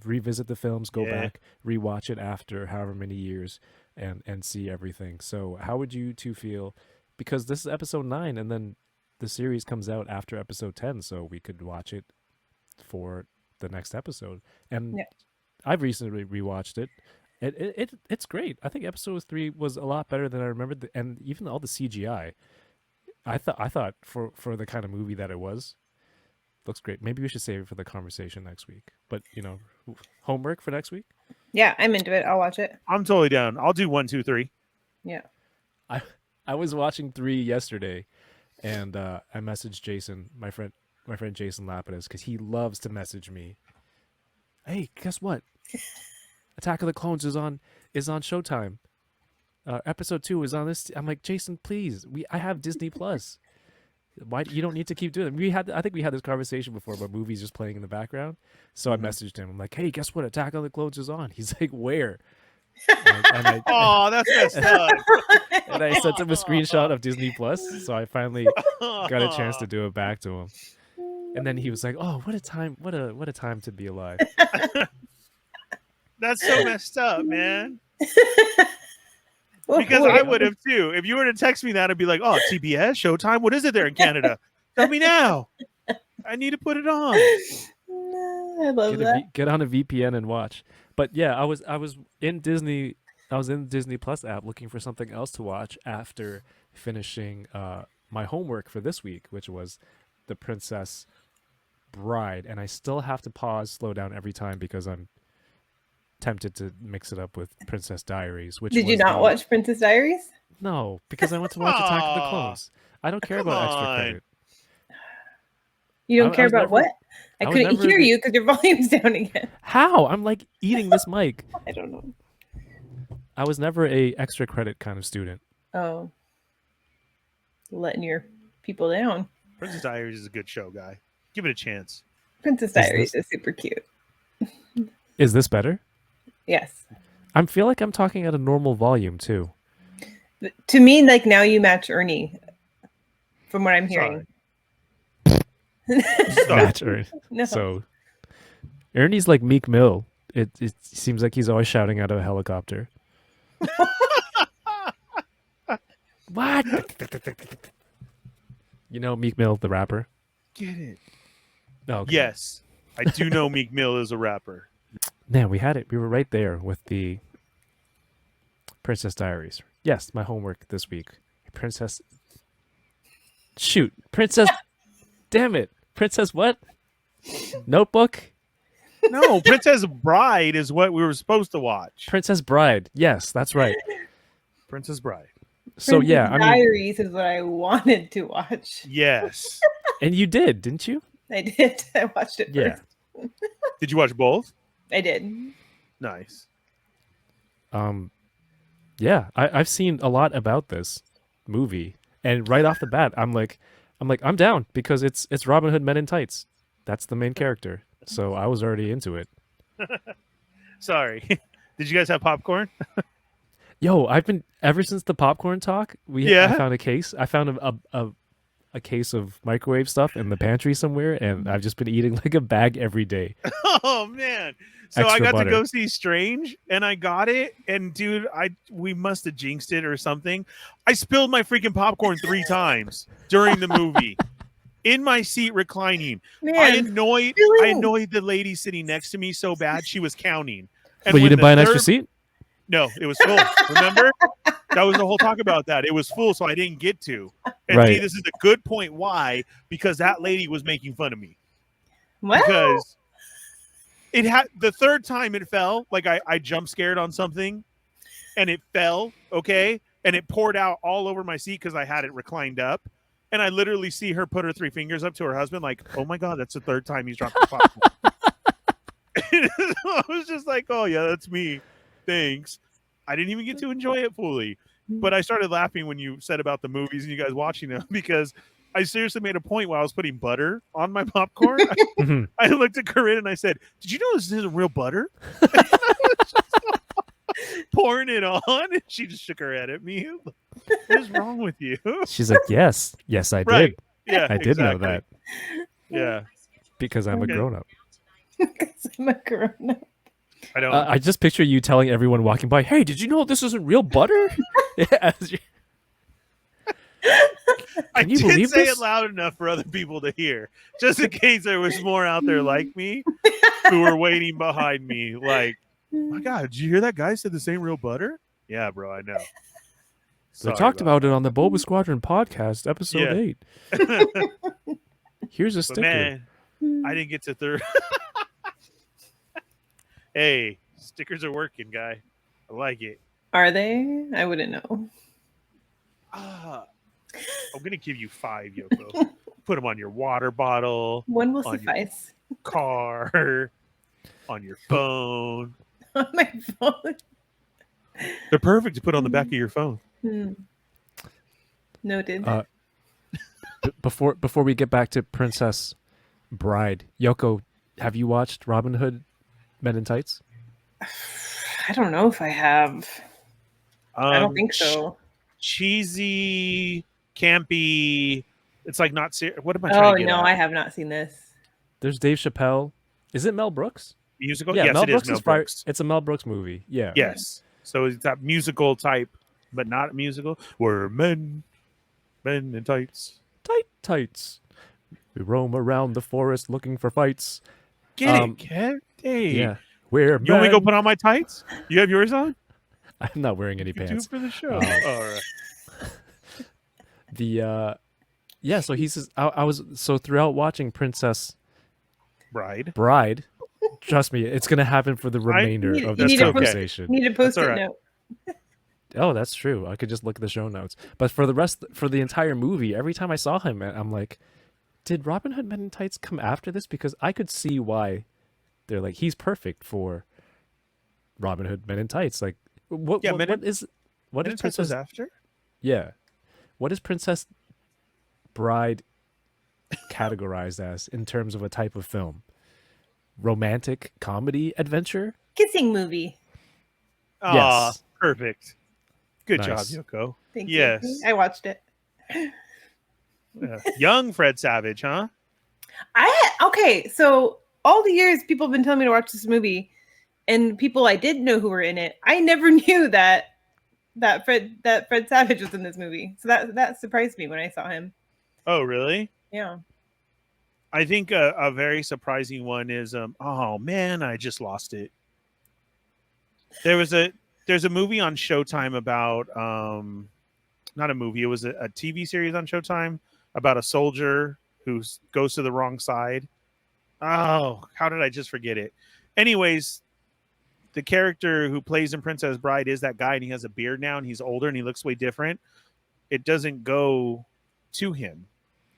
revisit the films, go Yeah. back, rewatch it after however many years, and see everything." So, how would you two feel? Because this is Episode 9, and then the series comes out after Episode 10, so we could watch it for the next episode. And Yeah. I've recently rewatched it. It's great. I think Episode 3 was a lot better than I remembered, and even all the CGI. I thought for the kind of movie that it was, looks great. Maybe we should save it for the conversation next week. But homework for next week. Yeah, I'm into it. I'll watch it. I'm totally down. I'll do 1, 2, 3. Yeah. I was watching 3 yesterday, and I messaged Jason, my friend Jason Lapidus, because he loves to message me. Hey, guess what? Attack of the Clones is on Showtime. Episode 2 is on this. I'm like, Jason, please. I have Disney Plus. Why you don't need to keep doing it? I think we had this conversation before about movies just playing in the background. So I messaged him. I'm like, hey, guess what? Attack of the Clones is on. He's like, where? Oh, that's messed up. And I sent him a screenshot of Disney Plus. So I finally got a chance to do it back to him. And then he was like, "Oh, what a time! What a time to be alive!" That's so messed up, man. Oh, Because boy. I would have too. If you were to text me that, I'd be like, "Oh, TBS, Showtime. What is it there in Canada? Tell me now. I need to put it on." I love that. Get on a VPN and watch. But yeah, I was in Disney. I was in the Disney Plus app looking for something else to watch after finishing my homework for this week, which was The Princess Bride, and I still have to pause, slow down every time because I'm tempted to mix it up with Princess Diaries. Which Did you was not watch Princess Diaries? No, because I went to watch Attack of the Aw, Clones. I don't care come about extra on. credit. You don't I care was about never- what? I I was couldn't never hear the- you because your volume's down again. How? I'm like eating this mic. I don't know. I was never a extra credit kind of student. Oh, letting your people down. Princess Diaries is a good show, guy. Give it a chance. Princess Diaries is super cute. Is this better? Yes. I feel like I'm talking at a normal volume too. But to me, like now you match Ernie, from what I'm hearing. Match Ernie. No. So Ernie's like Meek Mill. It seems like he's always shouting out of a helicopter. What? You know Meek Mill, the rapper? Get it? Oh, okay. Yes, I do know Meek Mill is a rapper. Man, we had it. We were right there with the Princess Diaries. Yes, my homework this week. Princess. Shoot. Princess. Damn it. Princess what? Notebook? No, Princess Bride is what we were supposed to watch. Princess Bride. Yes, that's right. Princess Bride. So, Princess yeah, I mean, Diaries is what I wanted to watch. Yes. and you did, didn't you? I did. I watched it Yeah. first. Did you watch both? I did. Nice. Yeah, I've seen a lot about this movie, and right off the bat, I'm down because it's Robin Hood Men in Tights. That's the main character, so I was already into it. Sorry. Did you guys have popcorn? Yo, I've been ever since the popcorn talk. Yeah. I found a case. I found a case of microwave stuff in the pantry somewhere, and I've just been eating like a bag every day. Oh man. So Extra I got butter. to go see Strange and I got it, and dude, we must have jinxed it or something. I spilled my freaking popcorn 3 times during the movie. In my seat reclining. Man, I annoyed really? the lady sitting next to me so bad she was counting. And But you when didn't the buy an extra third- seat? No, it was full. Remember? That was the whole talk about that. It was full, so I didn't get to. And Right. see, this is a good point. Why? Because that lady was making fun of me. What? Because it had the third time it fell, like I jump scared on something and it fell, okay? and it poured out all over my seat because I had it reclined up. And I literally see her put her 3 fingers up to her husband, like, "Oh my god, that's the 3rd time he's dropped the popcorn." I was just like, "Oh yeah, that's me. Thanks." I didn't even get to enjoy it fully, but I started laughing when you said about the movies and you guys watching them because I seriously made a point while I was putting butter on my popcorn. I looked at Corinne and I said, "Did you know this isn't real butter?" Pouring it on, and she just shook her head at me. What is wrong with you? She's like, yes, I Right. did. Yeah, I did know exactly. that Yeah, because I'm a Okay. grown up. Because I'm a grown-up. I don't. I just picture you telling everyone walking by, "Hey, did you know this isn't real butter?" As you- I Can you did believe say this? it loud enough for other people to hear, just in case there was more out there like me who were waiting behind me. Like, my God, did you hear that guy said this ain't real butter? Yeah, bro, I know. They Sorry talked about it on the Boba Squadron podcast, episode Yeah. 8. Here's a But sticker. man, I didn't get to third. Hey, stickers are working, guy. I like it. Are they? I wouldn't know. I'm gonna give you 5, Yoko. Put them on your water bottle, One will On your- suffice. car, on your phone. On my phone. They're perfect to put on the back of your phone. Noted. Before we get back to Princess Bride, Yoko, have you watched Robin Hood Men in Tights? I don't know if I have. I don't think so. Cheesy, campy. It's like not serious. What am I Oh trying to get no, at? I have not seen this. There's Dave Chappelle. Is it Mel Brooks? Musical? Yeah, Yes, Mel it Brooks is Mel fire- Brooks. It's a Mel Brooks movie. Yeah. Yes. So it's that musical type, but not musical. We're men in tights. Tights. We roam around the forest looking for fights. Get it, Kev? Hey. Yeah. We're You want me to go men. put on my tights? You have yours on? I'm not wearing any You do pants. it for the show. Um, All right. Yeah, so he says I was so throughout watching Princess Bride. Bride, trust me, it's gonna happen for the remainder You of need this to post- conversation. Need a post-it all right. note. Oh, that's true. I could just look at the show notes. But for the entire movie, every time I saw him, I'm like, did Robin Hood Men in Tights come after this? Because I could see why they're like, he's perfect for Robin Hood Men in Tights. Like, what Yeah, what is Men in Tights Princess? was after? Yeah, what is Princess Bride categorized as in terms of a type of film? Romantic comedy adventure? Kissing movie. Aw, Yes. perfect. Good Nice. job, Yoko. Thank Yes. you. I watched it. Yeah. Young Fred Savage, huh? Okay, so all the years people have been telling me to watch this movie, and people I did know who were in it, I never knew that Fred Savage was in this movie. So that surprised me when I saw him. Oh, really? Yeah. I think a very surprising one is oh man, I just lost it. There's a movie on Showtime about not a movie, it was a TV series on Showtime about a soldier who goes to the wrong side. Oh, how did I just forget it? Anyways, the character who plays in Princess Bride is that guy, and he has a beard now, and he's older, and he looks way different. It doesn't go to him.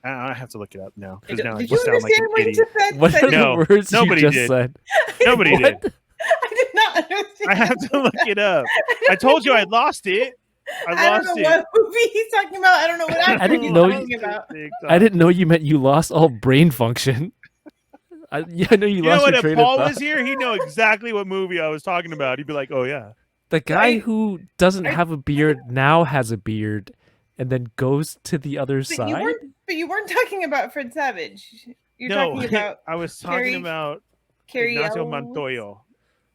I have to look it up now because now I Did you just sound like understand an what you idiot. just said? What are No, the words nobody you just did. said? Nobody What? did. I did not understand. I have to look it up. I told you I lost it. I don't lost know it. what movie he's talking about. I don't know what actor didn't he's know talking about. I didn't know you meant you lost all brain function. I know you You know lost what? your If train Paul of thought. was here, he'd know exactly what movie I was talking about. He'd be like, "Oh yeah." The guy I- who doesn't I- have a beard now has a beard and then goes to the other But side. you weren't talking about Fred Savage. You're No, talking about I was talking Carrie- about Carrie Ignacio Elwes. Montoya.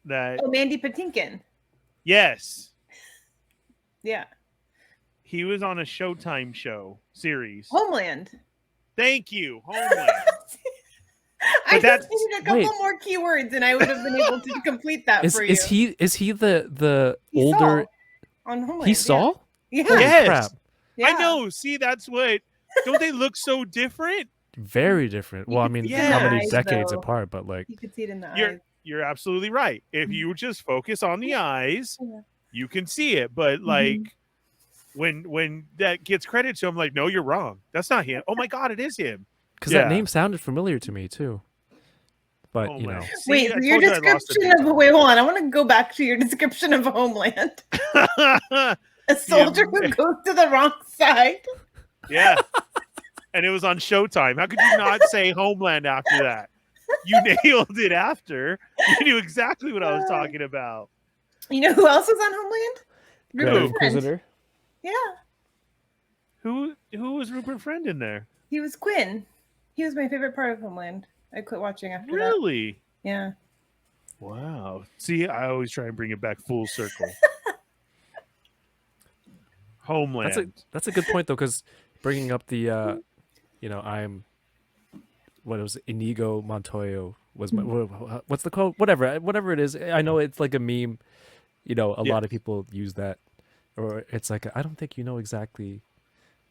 That Oh, Mandy Patinkin. yes, Yeah. he was on a Showtime show series. Homeland. Thank you, Homeland. I that's- just needed a couple wait. more keywords, and I would have been able to complete that Is for you. is he the He older? saw on Homeland. He saw? Yeah. Holy Yes. crap! Yeah. I know. See, that's what. Don't they look so different? Very different. You Well, I could mean, see it in how the many eyes, decades though. apart? But like, You could see it in the You're eyes. you're absolutely right. If you just focus on the eyes, Yeah. you can see it. But Mhm. like, when that gets credit to him, like, no, you're wrong. That's not him. Oh my God, it is him. Because Yeah. that name sounded familiar to me too. But Oh you man. know, See, Wait, I so your told you I lost a description big of time. wait, hold on. I want to go back to your description of Homeland. A soldier who goes to the wrong side. Yeah. And it was on Showtime. How could you not say Homeland after that? You nailed it after. You knew exactly what I was talking about. You know who else was on Homeland? Grand Rupert Friend. Inquisitor. Yeah, Who was Rupert Friend in there? he was Quinn. He was my favorite part of Homeland. I quit watching after that. Really? Yeah. Wow. See, I always try and bring it back full circle. Homeland. That's a good point though, because bringing up the I'm what it was Inigo Montoya was my, what's the quote? Whatever it is. I know it's like a meme. A lot of people use that, or it's like I don't think you know exactly.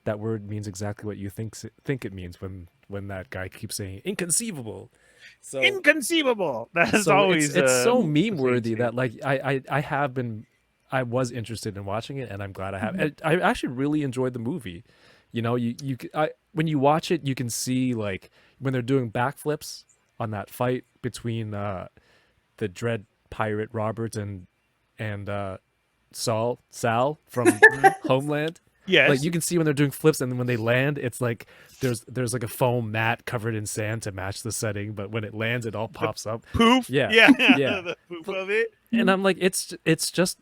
That word means exactly what you think it means when that guy keeps saying inconceivable. So Inconceivable. That's always it's so meme thing worthy too. that like I was interested in watching it, and I'm glad I have. I actually really enjoyed the movie. When you watch it, you can see like when they're doing backflips on that fight between the Dread Pirate Robert and Sal from Homeland. Yes. Like you can see when they're doing flips, and then when they land, it's like there's like a foam mat covered in sand to match the setting, but when it lands, it all pops up. Poof. Yeah. Yeah. The poof of it. And I'm like, it's just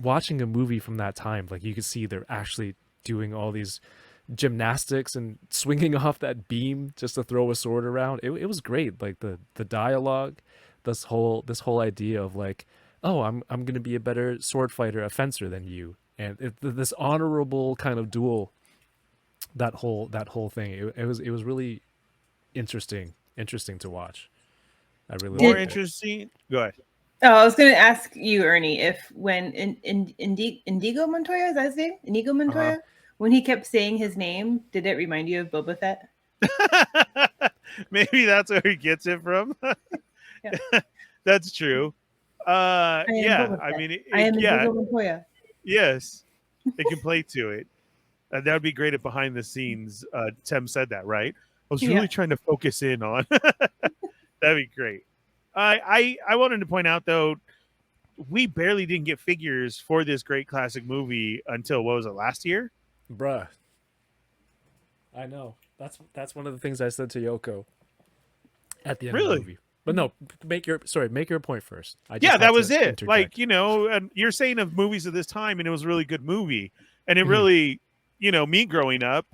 watching a movie from that time. Like you can see they're actually doing all these gymnastics and swinging off that beam just to throw a sword around. It was great. Like the dialogue, this whole idea of like, oh, I'm gonna be a better sword fighter, a fencer than you. And this honorable kind of duel, that whole thing, it was really interesting to watch. I really More liked it. interesting. Go ahead. Oh, I was going to ask you, Ernie, if when Indigo Montoya, is that his name? Inigo Montoya? When he kept saying his name, did it remind you of Boba Fett? Maybe that's where he gets it from. Yeah. That's true. I am Yeah. Boba I Fett. mean, I am yeah. Indigo Montoya. Yes, it can play to it. That would be great if behind the scenes, Tem said that, right? I was really trying to focus in on. That'd be great. I wanted to point out though, we barely didn't get figures for this great classic movie until what was it, last year? Bruh. I know. That's one of the things I said to Yoko at the end of the movie. But no, make your point first. That was it. Interject. Like, and you're saying of movies of this time, and it was a really good movie. And it really, me growing up,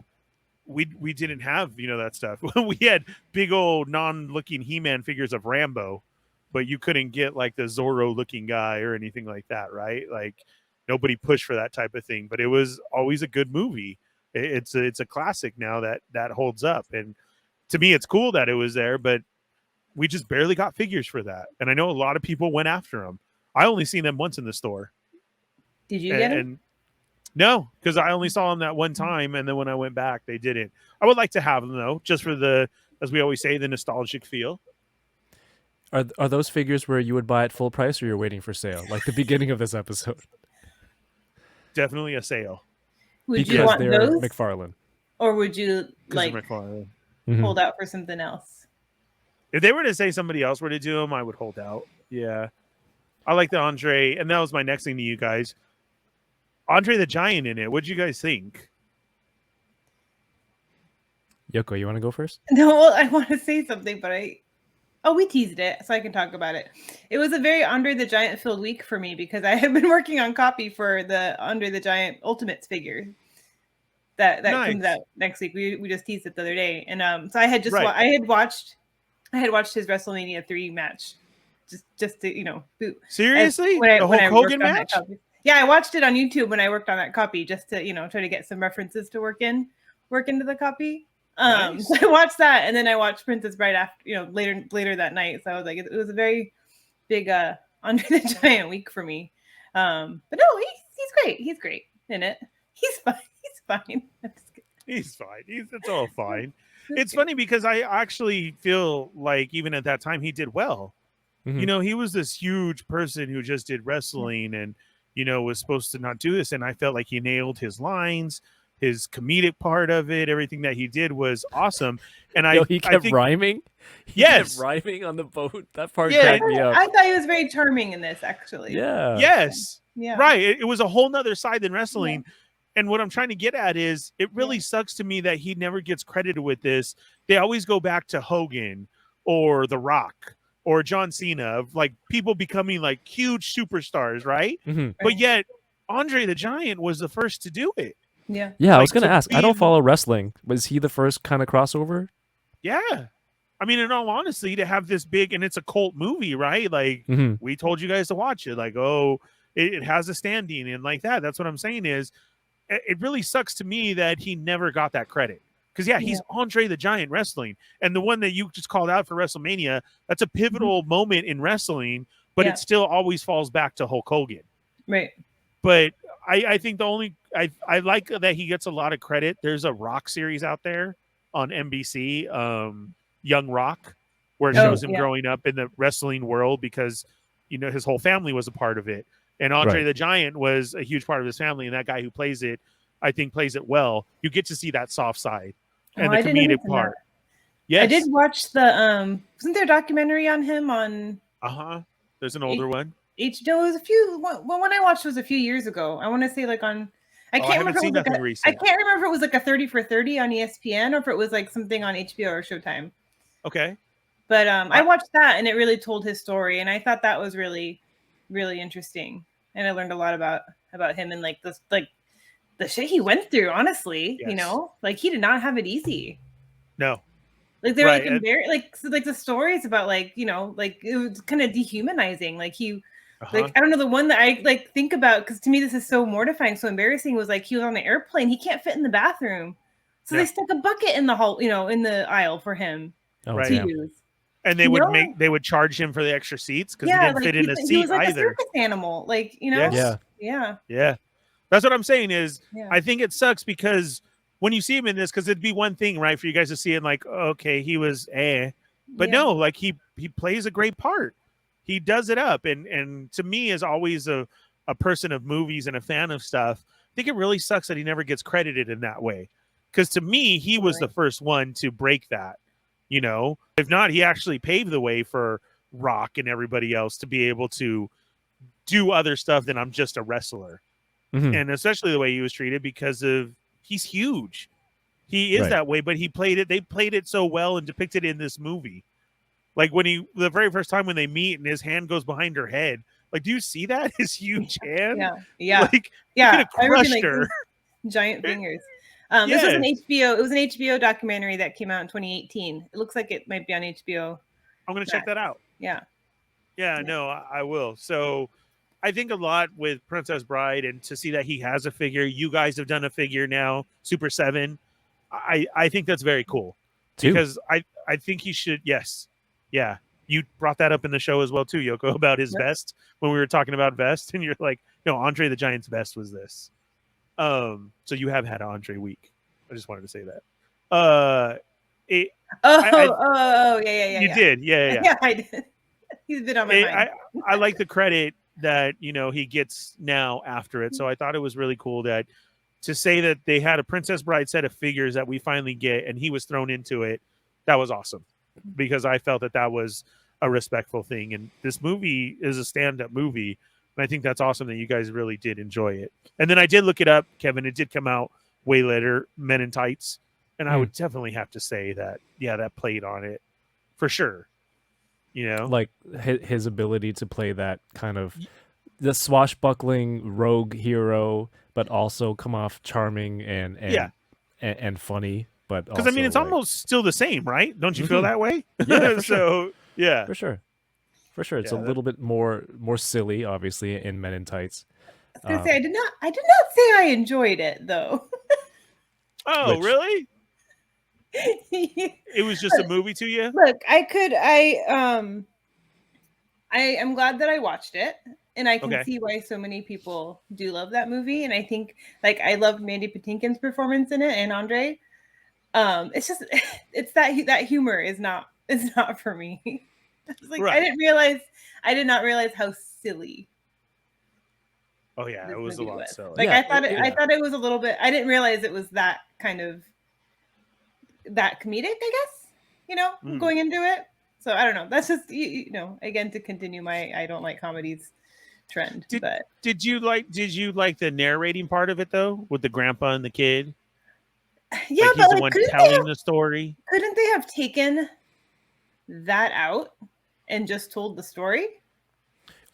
we didn't have, that stuff. We had big old non-looking He-Man figures of Rambo, but you couldn't get like the Zorro-looking guy or anything like that, right? Like nobody pushed for that type of thing, but it was always a good movie. It's a classic now that holds up. And to me, it's cool that it was there, but we just barely got figures for that. And I know a lot of people went after them. I only seen them once in the store. Did you get them? No, because I only saw them that one time. And then when I went back, they didn't. I would like to have them though, just for as we always say, the nostalgic feel. Are those figures where you would buy at full price or you're waiting for sale? Like the beginning of this episode. Definitely a sale. Would you want they're those? McFarlane. Or would you like hold out for something else? If they were to say somebody else were to do them, I would hold out. Yeah. I like the Andre, and that was my next thing to you guys. Andre the Giant in it. What'd you guys think? Yoko, you want to go first? No, well, I want to say something, but we teased it, so I can talk about it. It was a very Andre the Giant filled week for me because I have been working on copy for the Andre the Giant Ultimates figure that Nice. comes out next week. We just teased it the other day, and so I had just I had watched his WrestleMania 3 match just to boot. Seriously? The Hulk Hogan match? Yeah, I watched it on YouTube when I worked on that copy just to try to get some references to work into the copy. Nice. So I watched that, and then I watched Princess Bride after later that night. So I was like, it was a very big Andre the Giant week for me. But no, he's great. He's great in it. He's fine. He's fine. He's fine. It's all fine. It's funny because I actually feel like even at that time he did well. Mm-hmm. He was this huge person who just did wrestling and was supposed to not do this. And I felt like he nailed his lines, his comedic part of it. Everything that he did was awesome. And He I kept think, rhyming. He kept yes, rhyming on the boat. That part Yeah. cracked me up. I thought he was very charming in this, actually. Yeah. yes, Yeah. right. It was a whole nother side than wrestling. And what I'm trying to get at is it really sucks to me that he never gets credited with this. They always go back to Hogan or The Rock or John Cena, of like people becoming like huge superstars, right? Mhm. But yet Andre the Giant was the first to do it. Yeah. Yeah, I was Like, gonna to ask. I be don't in the- follow wrestling. Was he the first kind of crossover? Yeah. I mean, in all honesty, to have this big, and it's a cult movie, right? Like, hmm we told you guys to watch it. Like, oh, it has a standing and like that. That's what I'm saying is it really sucks to me that he never got that credit. Because, he's Andre the Giant wrestling. And the one that you just called out for WrestleMania, that's a pivotal moment in wrestling, but it still always falls back to Hulk Hogan. Right. But I think the only I like that he gets a lot of credit. There's a Rock series out there on NBC, Young Rock, where it shows him growing up in the wrestling world because his whole family was a part of it. And Andre the Giant was a huge part of his family, and that guy who plays it, I think, plays it well. You get to see that soft side and the comedic part. Yes. I did watch the wasn't there a documentary on him on There's an older one. No, it was a few. Well, when I watched was a few years ago. I want to say like on. I can't remember. If it was I can't remember if it was like a 30 for 30 on ESPN or if it was like something on HBO or Showtime. Okay. But I watched that and it really told his story, and I thought that was really, really interesting, and I learned a lot about him and like this the shit he went through. Honestly, like he did not have it easy. No. Like they were like the stories about like like it was kind of dehumanizing. Like he. Like I don't know, the one that I like think about, because to me this is so mortifying, so embarrassing, was like he was on the airplane, he can't fit in the bathroom, so they stuck a bucket in the hall, in the aisle for him to use. And they would charge him for the extra seats because he didn't fit in a seat he was like either. A circus animal, like yeah. That's what I'm saying is I think it sucks because when you see him in this, because it'd be one thing, right, for you guys to see it like, okay, he was but no, like he plays a great part. He does it up, and to me, as always a person of movies and a fan of stuff, I think it really sucks that he never gets credited in that way. Because to me, he was the first one to break that. If not, he actually paved the way for Rock and everybody else to be able to do other stuff than I'm just a wrestler. Mm-hmm. And especially the way he was treated, because he's huge. He is that way, but he played it. They played it so well and depicted it in this movie. Like when the very first time when they meet and his hand goes behind her head, like, do you see that? His huge hand? Yeah. Like, he could have crushed her. Giant fingers. This was an HBO. It was an HBO documentary that came out in 2018. It looks like it might be on HBO. I'm going to check that out. Yeah. Yeah, no, I will. So I think a lot with Princess Bride, and to see that he has a figure. You guys have done a figure now, Super 7. I think that's very cool. Because I think he should, yeah. You brought that up in the show as well too, Yoko, about his vest when we were talking about vest, and you're like, no, Andre the Giant's vest was this. So you have had Andre week. I just wanted to say that. Yeah. You did, yeah. Yeah, I did. He's been on my mind. I like the credit that he gets now after it. So I thought it was really cool that to say that they had a Princess Bride set of figures that we finally get, and he was thrown into it. That was awesome. Because I felt that was a respectful thing. And this movie is a stand-up movie. And I think that's awesome that you guys really did enjoy it. And then I did look it up, Kevin. It did come out way later, Men in Tights. And I would definitely have to say that, that played on it for sure. Like his ability to play that kind of the swashbuckling rogue hero, but also come off charming and funny. But because I mean, it's almost still the same, right? Don't you feel that way? Yeah, for sure. For sure. It's a little bit more silly, obviously, in Men in Tights. I was gonna say I did not say I enjoyed it though. Oh, really? It was just a movie to you? Look, I'm glad that I watched it, and I can see why so many people do love that movie. And I think like I loved Mandy Patinkin's performance in it and Andre. It's just it's that humor is not for me. It's like I did not realize how silly Oh yeah, this it was a movie lot was. silly. Like Yeah, I thought it was a little bit. I didn't realize it was that kind of that comedic. I guess going into it. So I don't know. That's just again to continue my I don't like comedies trend. But Did you like the narrating part of it though, with the grandpa and the kid? yeah, Like but he's the like one telling the story. couldn't they have taken that out and just told the story?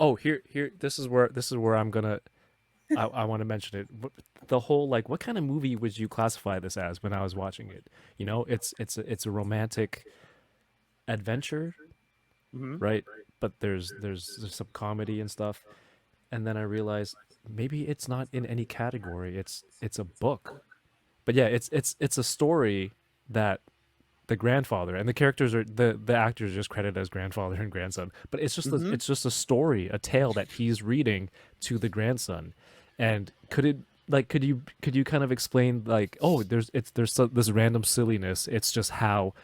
Oh, here. This is where I'm gonna. I want to mention it. The whole like, what kind of movie would you classify this as when I was watching it? It's a romantic adventure, Mm-hmm. right? But there's some comedy and stuff, and then I realized maybe it's not in any category. It's a book, but yeah, it's a story that the grandfather and the characters are the actors are just credited as grandfather and grandson, but it's just a story, a tale that he's reading to the grandson. And could you kind of explain like, oh, this random silliness, it's just how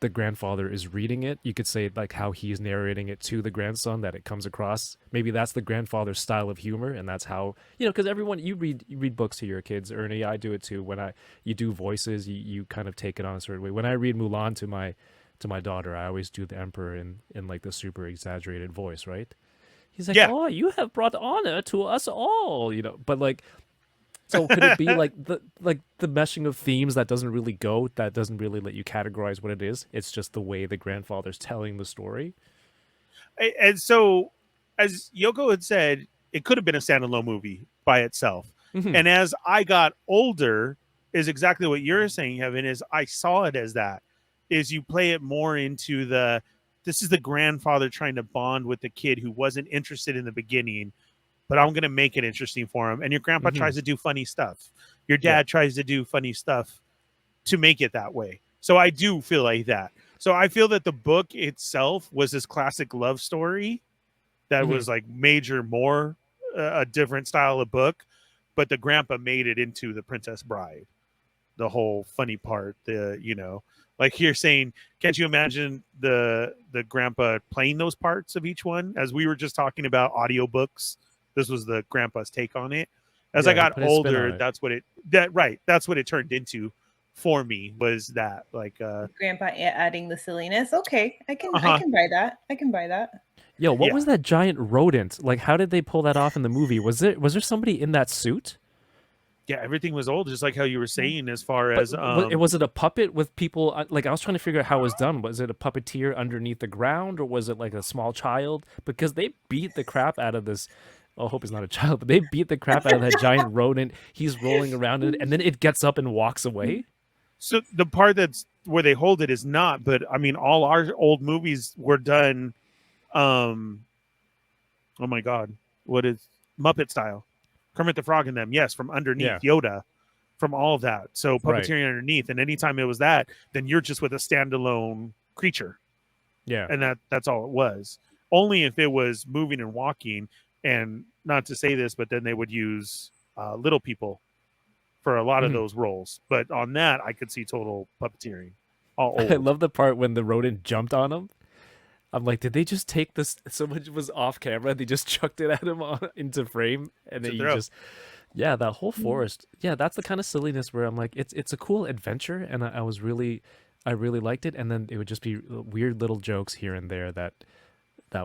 the grandfather is reading it. You could say like how he's narrating it to the grandson, that it comes across. Maybe that's the grandfather's style of humor, and that's how because everyone you read books to your kids, Ernie. I do it too. When you do voices, you kind of take it on a certain way. When I read Mulan to my daughter, I always do the emperor in like the super exaggerated voice, right? He's like, Yeah. "Oh, you have brought honor to us all," But like, so could it be like the meshing of themes that doesn't really let you categorize what it is? It's just the way the grandfather's telling the story. And so, as Yoko had said, it could have been a standalone movie by itself. Mhm. And as I got older, is exactly what you're saying, Evan, is I saw it as that. Is you play it more into this is the grandfather trying to bond with the kid who wasn't interested in the beginning, but I'm going to make it interesting for him. And your grandpa Mhm. tries to do funny stuff. Your dad Yeah. tries to do funny stuff to make it that way. So I do feel like that. So I feel that the book itself was this classic love story that was like more a different style of book, but the grandpa made it into the Princess Bride. The whole funny part, like you're saying, can't you imagine the grandpa playing those parts of each one? As we were just talking about audiobooks, this was the grandpa's take on it. As I Yeah, he got put his spin on older, it. that's what it turned into for me, was that like Grandpa adding the silliness. Okay, I can Uh-huh. buy that. I can buy that. Yo, what Yeah. was that giant rodent? Like, how did they pull that off in the movie? Was there somebody in that suit? Yeah, everything was old, just like how you were saying, as far But as was it a puppet with people? Like, I was trying to figure out how it was done. Was it a puppeteer underneath the ground, or was it like a small child? Because they beat the crap out of this. Oh, I hope it's not a child, but they beat the crap out of that giant rodent. He's rolling around in it, and then it gets up and walks away. So the part that's where they hold it is not, but I mean, all our old movies were done. Oh my God, what is Muppet style? Kermit the Frog and them, yes, from underneath Yoda, from all of that. So Right. puppeteering underneath, and anytime it was that, then you're just with a standalone creature, Yeah. and that's all it was. Only if it was moving and walking, and not to say this, but then they would use little people for a lot of those roles. But on that, I could see total puppeteering. All old. I love the part when the rodent jumped on him. I'm like, did they just take this? So much was off camera. They just chucked it at him into frame, and then To you throw. just, that whole forest. Yeah, that's the kind of silliness where I'm like, it's a cool adventure, and I really liked it. And then it would just be weird little jokes here and there that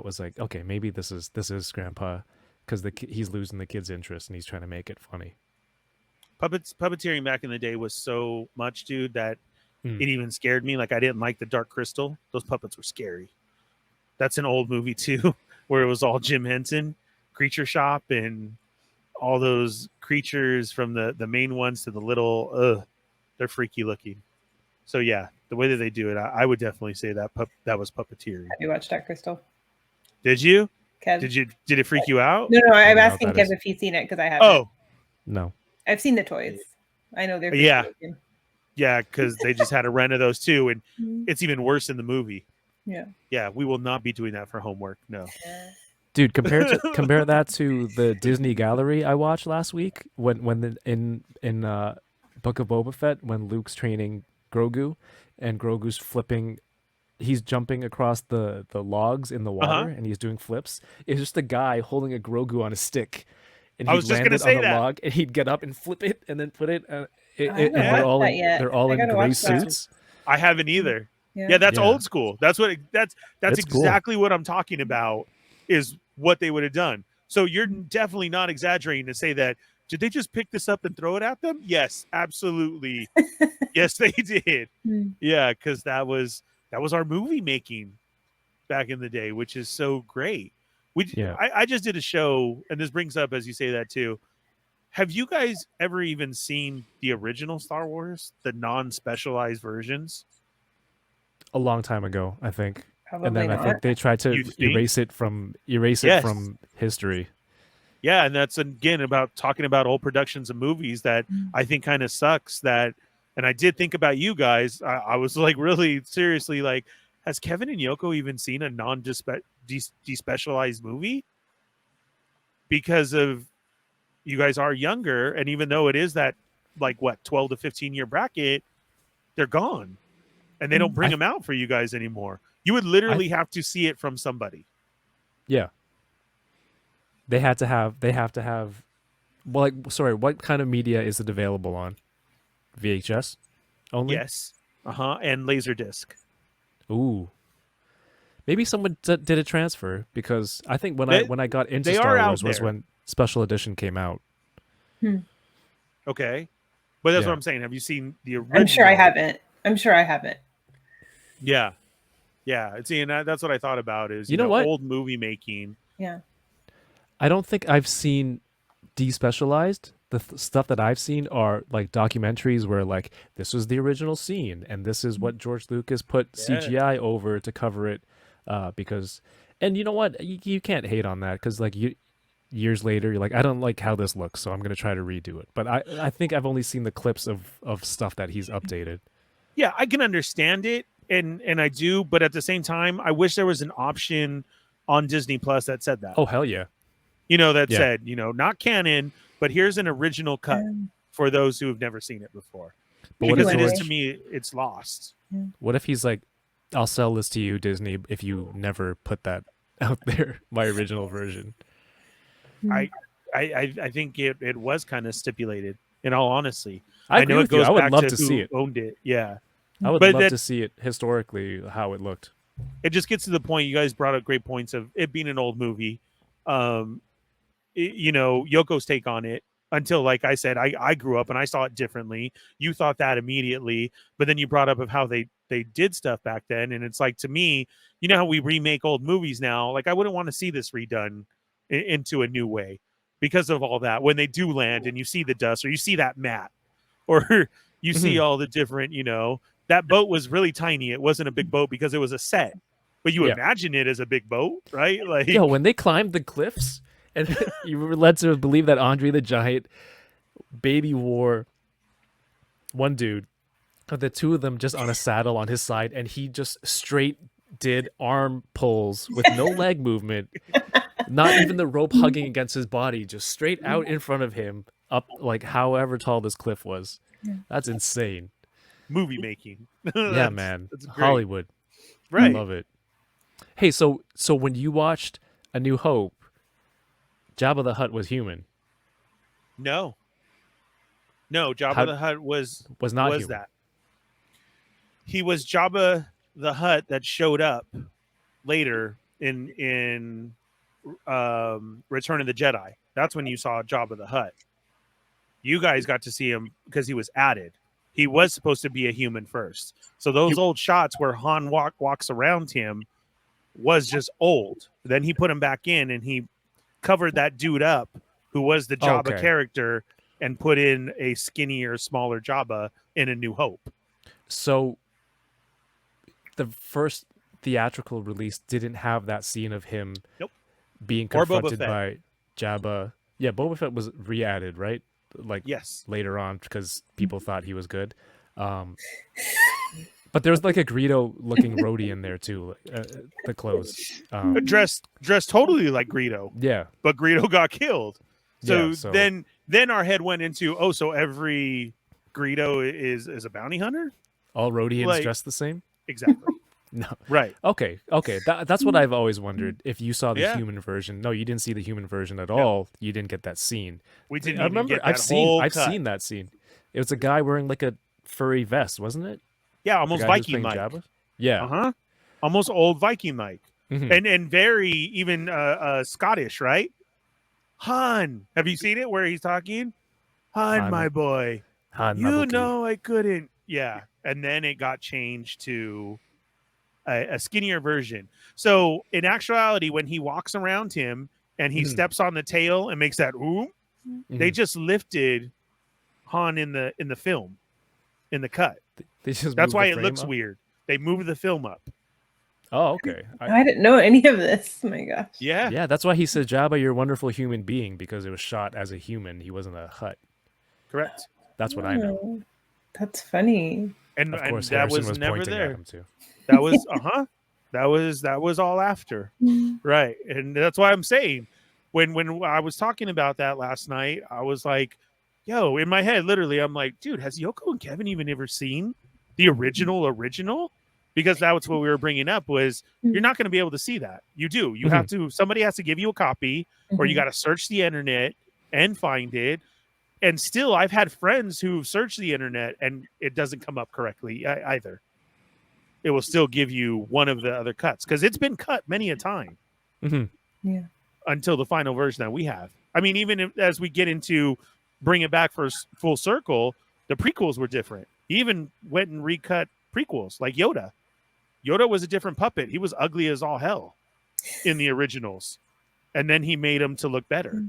was like, okay, maybe this is Grandpa, because he's losing the kid's interest and he's trying to make it funny. Puppeteering back in the day was so much, dude, that it even scared me. Like, I didn't like the Dark Crystal. Those puppets were scary. That's an old movie too, where it was all Jim Henson, Creature Shop, and all those creatures from the main ones to the little. They're freaky looking. So yeah, the way that they do it, I would definitely say that was puppeteering. Have you watched Dark Crystal? Did you? Kev? Did it freak you out? No, I'm know asking what that Kev is. if he's seen it because I haven't. Oh No. I've seen the toys. I know they're Yeah. freaky looking. yeah, because they just had a rent of those too, and it's even worse in the movie. Yeah. Yeah, we will not be doing that for homework. No. Dude, compare that to the Disney Gallery I watched last week in Book of Boba Fett, when Luke's training Grogu, and Grogu's flipping, he's jumping across the logs in the water, and he's doing flips. It's just a guy holding a Grogu on a stick, and I he'd was just land gonna it on say a that. log, and he'd get up and flip it, and then put it. I haven't And watched that yet. they're all I in gotta gray watch that. suits. I haven't either. Yeah. Yeah, that's Yeah. old school. That's It's cool. exactly what I'm talking about. Is what they would have done. So you're definitely not exaggerating to say that. Did they just pick this up and throw it at them? Yes, absolutely. Yes, they did. Hmm. Yeah, because that was our movie making back in the day, which is so great. Yeah. I just did a show, and this brings up as you say that too. Have you guys ever even seen the original Star Wars, the non-specialized versions? A long time ago, I think. And Probably then I think not. they tried to You think? erase it from Yes. history. Yeah, and that's again about talking about old productions of movies that I think kind of sucks. That, and I did think about you guys. I was like really seriously like, has Kevin and Yoko even seen a non-despecialized movie? Because of you guys are younger, and even though it is that like what 12 to 15 year bracket, they're gone, and they don't bring them out for you guys anymore. You would literally have to see it from somebody. Yeah. They have to have. Well, like, sorry, what kind of media is it available on? VHS only? Yes, and Laserdisc. Ooh. Maybe someone did a transfer, because I think when I got into they Star are out Wars was there. when Special Edition came out. Okay, but that's Yeah. what I'm saying. Have you seen the original? I'm sure I haven't. Yeah. See, and that's what I thought about is You know what? old movie making. Yeah. I don't think I've seen despecialized. The stuff that I've seen are like documentaries where like this was the original scene and this is what George Lucas put CGI over to cover it, because, and you know what, you can't hate on that, because like years later you're like, I don't like how this looks, so I'm gonna try to redo it. But I think I've only seen the clips of stuff that he's updated. Yeah, I can understand it, and I do, but at the same time, I wish there was an option on Disney Plus that said that. Oh hell yeah. That Yeah. said, not canon, but here's an original cut for those who have never seen it before. But what Because if it is, George- to me, it's lost. What if he's like, I'll sell this to you, Disney, if you never put that out there, my original version. I think it was kind of stipulated, in all honesty. I agree know with it you. goes I would back love to to who see it. owned it. Yeah. I would But love that- to see it historically, how it looked. It just gets to the point. You guys brought up great points of it being an old movie. Yoko's take on it, until, like I said, I grew up and I saw it differently. You thought that immediately, but then you brought up of how they did stuff back then, and it's like, to me, how we remake old movies now, like I wouldn't want to see this redone into a new way because of all that. When they do land and you see the dust, or you see that mat, or you see all the different, that boat was really tiny. It wasn't a big boat because it was a set, but you imagine it as a big boat, right? Like, Yo, when they climbed the cliffs and you were led to believe that Andre the Giant baby wore one dude, the two of them just on a saddle on his side, and he just straight did arm pulls with no leg movement, not even the rope hugging against his body, just straight out in front of him, up like however tall this cliff was. That's insane. movie making. Yeah, man. That's great. Hollywood. Right. I love it. Hey, so when you watched A New Hope, Jabba the Hutt was human. No, Jabba the Hutt was not human. that. He was Jabba the Hutt that showed up later in Return of the Jedi. That's when you saw Jabba the Hutt. You guys got to see him because he was added. He was supposed to be a human first. So those old shots where Han walks around him was just old. Then he put him back in and he covered that dude up who was the Jabba character and put in a skinnier, smaller Jabba in A New Hope. So the first theatrical release didn't have that scene of him being confronted by Jabba. Yeah, Boba Fett was re-added, right? Like later on, because people thought he was good. But there was like a Greedo looking roadie in there too, the clothes. Dressed totally like Greedo. Yeah. But Greedo got killed. So, so then our head went into, so every Greedo is a bounty hunter? All Rhodians dressed the same? Exactly. No. Right. Okay. That's what I've always wondered. If you saw the Yeah. human version, no, you didn't see the human version at No. all. You didn't get that scene. We didn't I even remember get that whole I've cut. seen that scene. It was a guy wearing like a furry vest, wasn't it? Yeah, The almost guy who's Viking playing like. Jabba. Yeah. Uh-huh. Almost old Viking like. Mhm. And very even Scottish, right? Han. Have you seen it where he's talking? Han, Han, my boy. Han You Mabuki. know I couldn't. Yeah. And then it got changed to a skinnier version. So in actuality, when he walks around him and he Mhm. steps on the tail and makes that ooh, they Mhm. just lifted Han in the film, in the cut. They just That's moved why the it frame looks up? weird. They moved the film up. Oh, okay. I didn't know any of this. Oh my gosh. Yeah. Yeah, that's why he said, Jabba, you're a wonderful human being, because it was shot as a human. He wasn't a hut. Correct. That's what I know. Oh, that's funny. And Of course, that Harrison was was never pointing at there. him too. That was that was all after. Right. And that's why I'm saying when I was talking about that last night, I was like, yo, in my head, literally, I'm like, dude, has Yoko and Kevin even ever seen the original? Because that was what we were bringing up was you're not going to be able to see that. You do. You have to, somebody has to give you a copy or you got to search the internet and find it. And still, I've had friends who've searched the internet and it doesn't come up correctly either. It will still give you one of the other cuts because it's been cut many a time Yeah. until the final version that we have. I mean, even as we get into bring it back for full circle, the prequels were different. He even went and recut prequels like Yoda. Yoda was a different puppet. He was ugly as all hell in the originals. And then he made him to look better.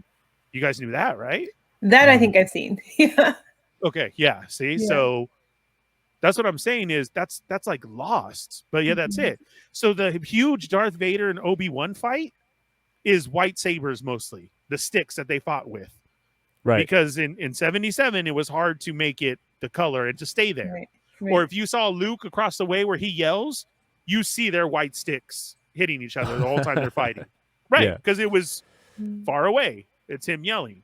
You guys knew that, right? That I think I've seen. Yeah. Okay. Yeah. See, so that's what I'm saying is that's like Lost. But yeah, that's it. So the huge Darth Vader and Obi-Wan fight is white sabers mostly, the sticks that they fought with. Right. Because in 77, it was hard to make it the color and to stay there. Right. Or if you saw Luke across the way where he yells, you see their white sticks hitting each other the whole time they're fighting. Right. Because it was far away. It's him yelling.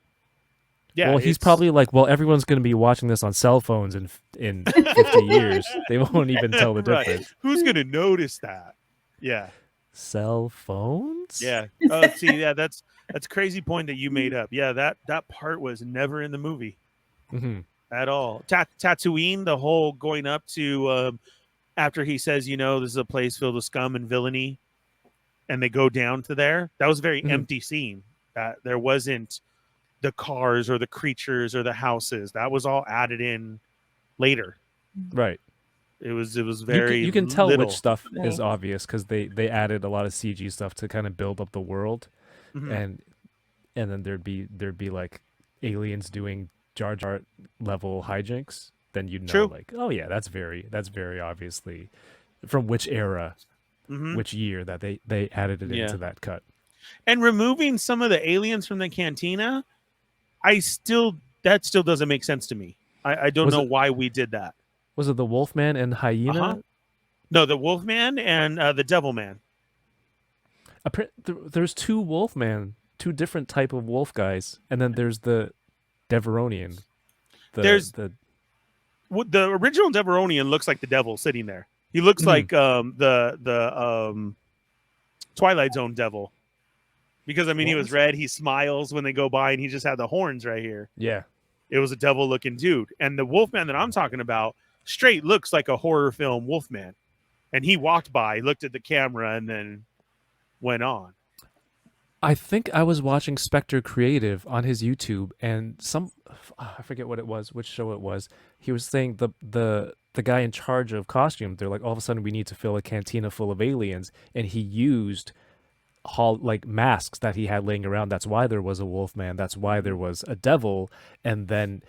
Yeah. Well, he's probably like, well, everyone's going to be watching this on cell phones in 50 years. They won't even tell the difference. Who's going to notice that? Yeah. Cell phones? Yeah. Oh, see, yeah, that's a crazy point that you made up. Yeah, that part was never in the movie at all. Tatooine, the whole going up to after he says, you know, this is a place filled with scum and villainy, and they go down to there. That was a very empty scene. That there wasn't the cars or the creatures or the houses. That was all added in later. Right. It was very you can tell little. which stuff is obvious because they added a lot of CG stuff to kind of build up the world, and then there'd be like aliens doing Jar Jar level hijinks. Then you'd know like, oh yeah, that's very obviously from which era, which year that they added it into that cut. And removing some of the aliens from the cantina, that still doesn't make sense to me. I don't know why we did that. Was it the Wolfman and Hyena? No, the Wolfman and the Devilman. There's two Wolfman, two different type of wolf guys, and then there's the Deveronian. The original Deveronian looks like the devil sitting there. He looks like the Twilight Zone devil. Because I mean, he was red. He smiles when they go by, and he just had the horns right here. Yeah, it was a devil-looking dude. And the Wolfman that I'm talking about straight looks like a horror film Wolfman. And he walked by, looked at the camera, and then went on. I think I was watching Spectre Creative on his YouTube, and I forget what it was, which show it was. He was saying the guy in charge of costume. They're like, all of a sudden we need to fill a cantina full of aliens, and he used like masks that he had laying around. That's why there was a Wolfman. That's why there was a devil. And then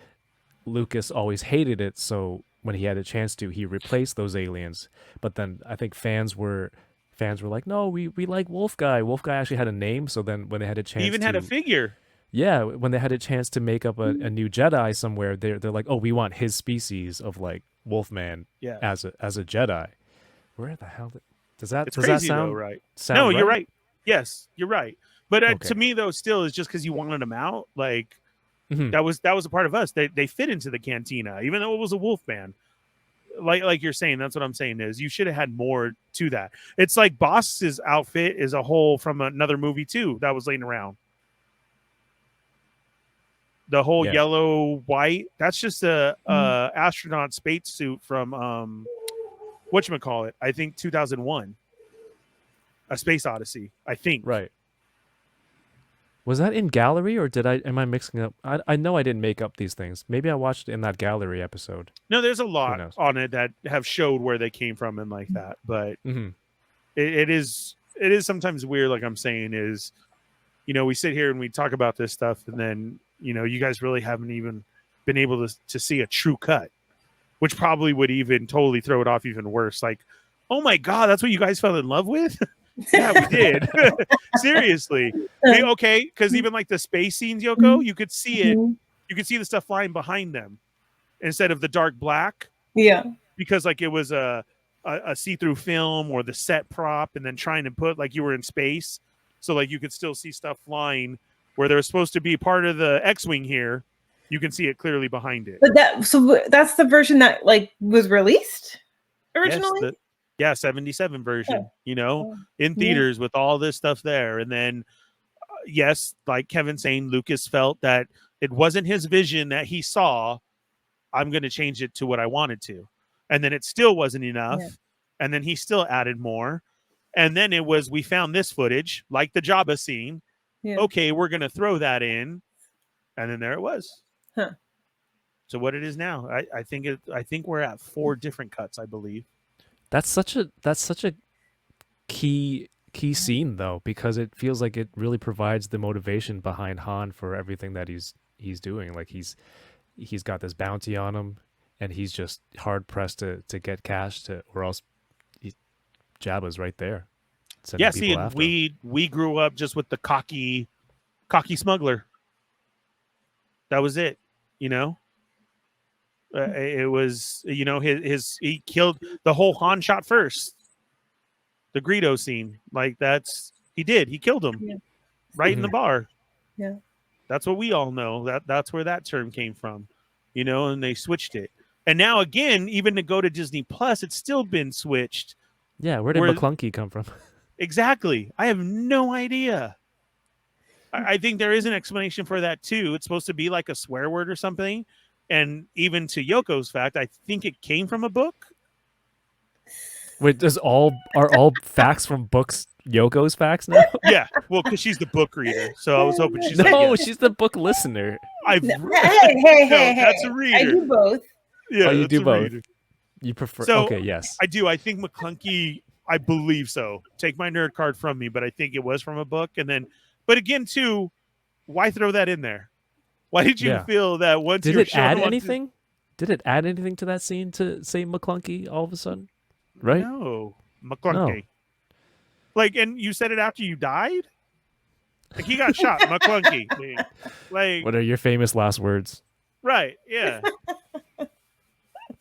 Lucas always hated it, so when he had a chance to, he replaced those aliens. But then I think fans were like, no, we like Wolf Guy. Wolf Guy actually had a name. So then when they had a chance, he even had a figure. Yeah, when they had a chance to make up a new Jedi somewhere, they're like, oh, we want his species of like Wolfman as a Jedi. Where the hell does that sound though, right? No, you're right. Yes, you're right. But to me, though, still is just because you wanted them out. Like that was a part of us. They fit into the cantina, even though it was a Wolfman. like you're saying, that's what I'm saying is you should have had more to that. It's like Boss's outfit is a whole from another movie too that was laying around. The whole Yeah. yellow white, that's just a astronaut space suit from whatchamacallit, I think 2001. A Space Odyssey, I think. Right. Was that in gallery or am I mixing up? I know I didn't make up these things. Maybe I watched it in that gallery episode. No, there's a lot knows? on it that have showed where they came from and like that. But Mhm. it is sometimes weird, like I'm saying, is we sit here and we talk about this stuff, and then you guys really haven't even been able to see a true cut, which probably would even totally throw it off even worse. Like, oh my god, that's what you guys fell in love with? Yeah, we did. Seriously. Okay, because even like the space scenes, Yoko, you could see it. You could see the stuff flying behind them instead of the dark black. Yeah. Because like it was a see-through film or the set prop, and then trying to put like you were in space, so like you could still see stuff flying where there was supposed to be part of the X-wing here. You can see it clearly behind it. But that's the version that like was released originally. Yes, 77 version. In theaters with all this stuff there, and then yes, like Kevin saying, Lucas felt that it wasn't his vision that he saw. I'm going to change it to what I wanted to, and then it still wasn't enough, and then he still added more, and then it was we found this footage like the Jabba scene. Okay, we're going to throw that in, and then there it was. So what it is now, I think we're at 4 different cuts, I believe. That's such a key scene though, because it feels like it really provides the motivation behind Han for everything that he's doing. Like he's got this bounty on him, and he's just hard pressed to get cash or else Jabba's right there. Yeah, see, and we grew up just with the cocky smuggler. That was it, it was he killed the whole Han shot first. The Greedo scene, like he killed him right in the bar. Yeah, that's what we all know. That's where that term came from, and they switched it. And now again, even to go to Disney Plus, it's still been switched. Yeah, where did McClunky come from? Exactly, I have no idea. I think there is an explanation for that too. It's supposed to be like a swear word or something. And even to Yoko's fact, I think it came from a book. Wait, are all facts from books Yoko's facts now? Yeah, well, because she's the book reader, so I was hoping she's she's the book listener. Hey, that's a reader. I do both. Yeah, you do both. Reader. You prefer? So, okay, yes, I do. I think McClunky. I believe so. Take my nerd card from me, but I think it was from a book. And then, but again, too, why throw that in there? Why did you feel that once did it add anything? Did it add anything to that scene to say McClunky all of a sudden? Right? No, McClunky. No. Like, and you said it after you died. Like he got shot, McClunky. Like, what are your famous last words? Right. Yeah.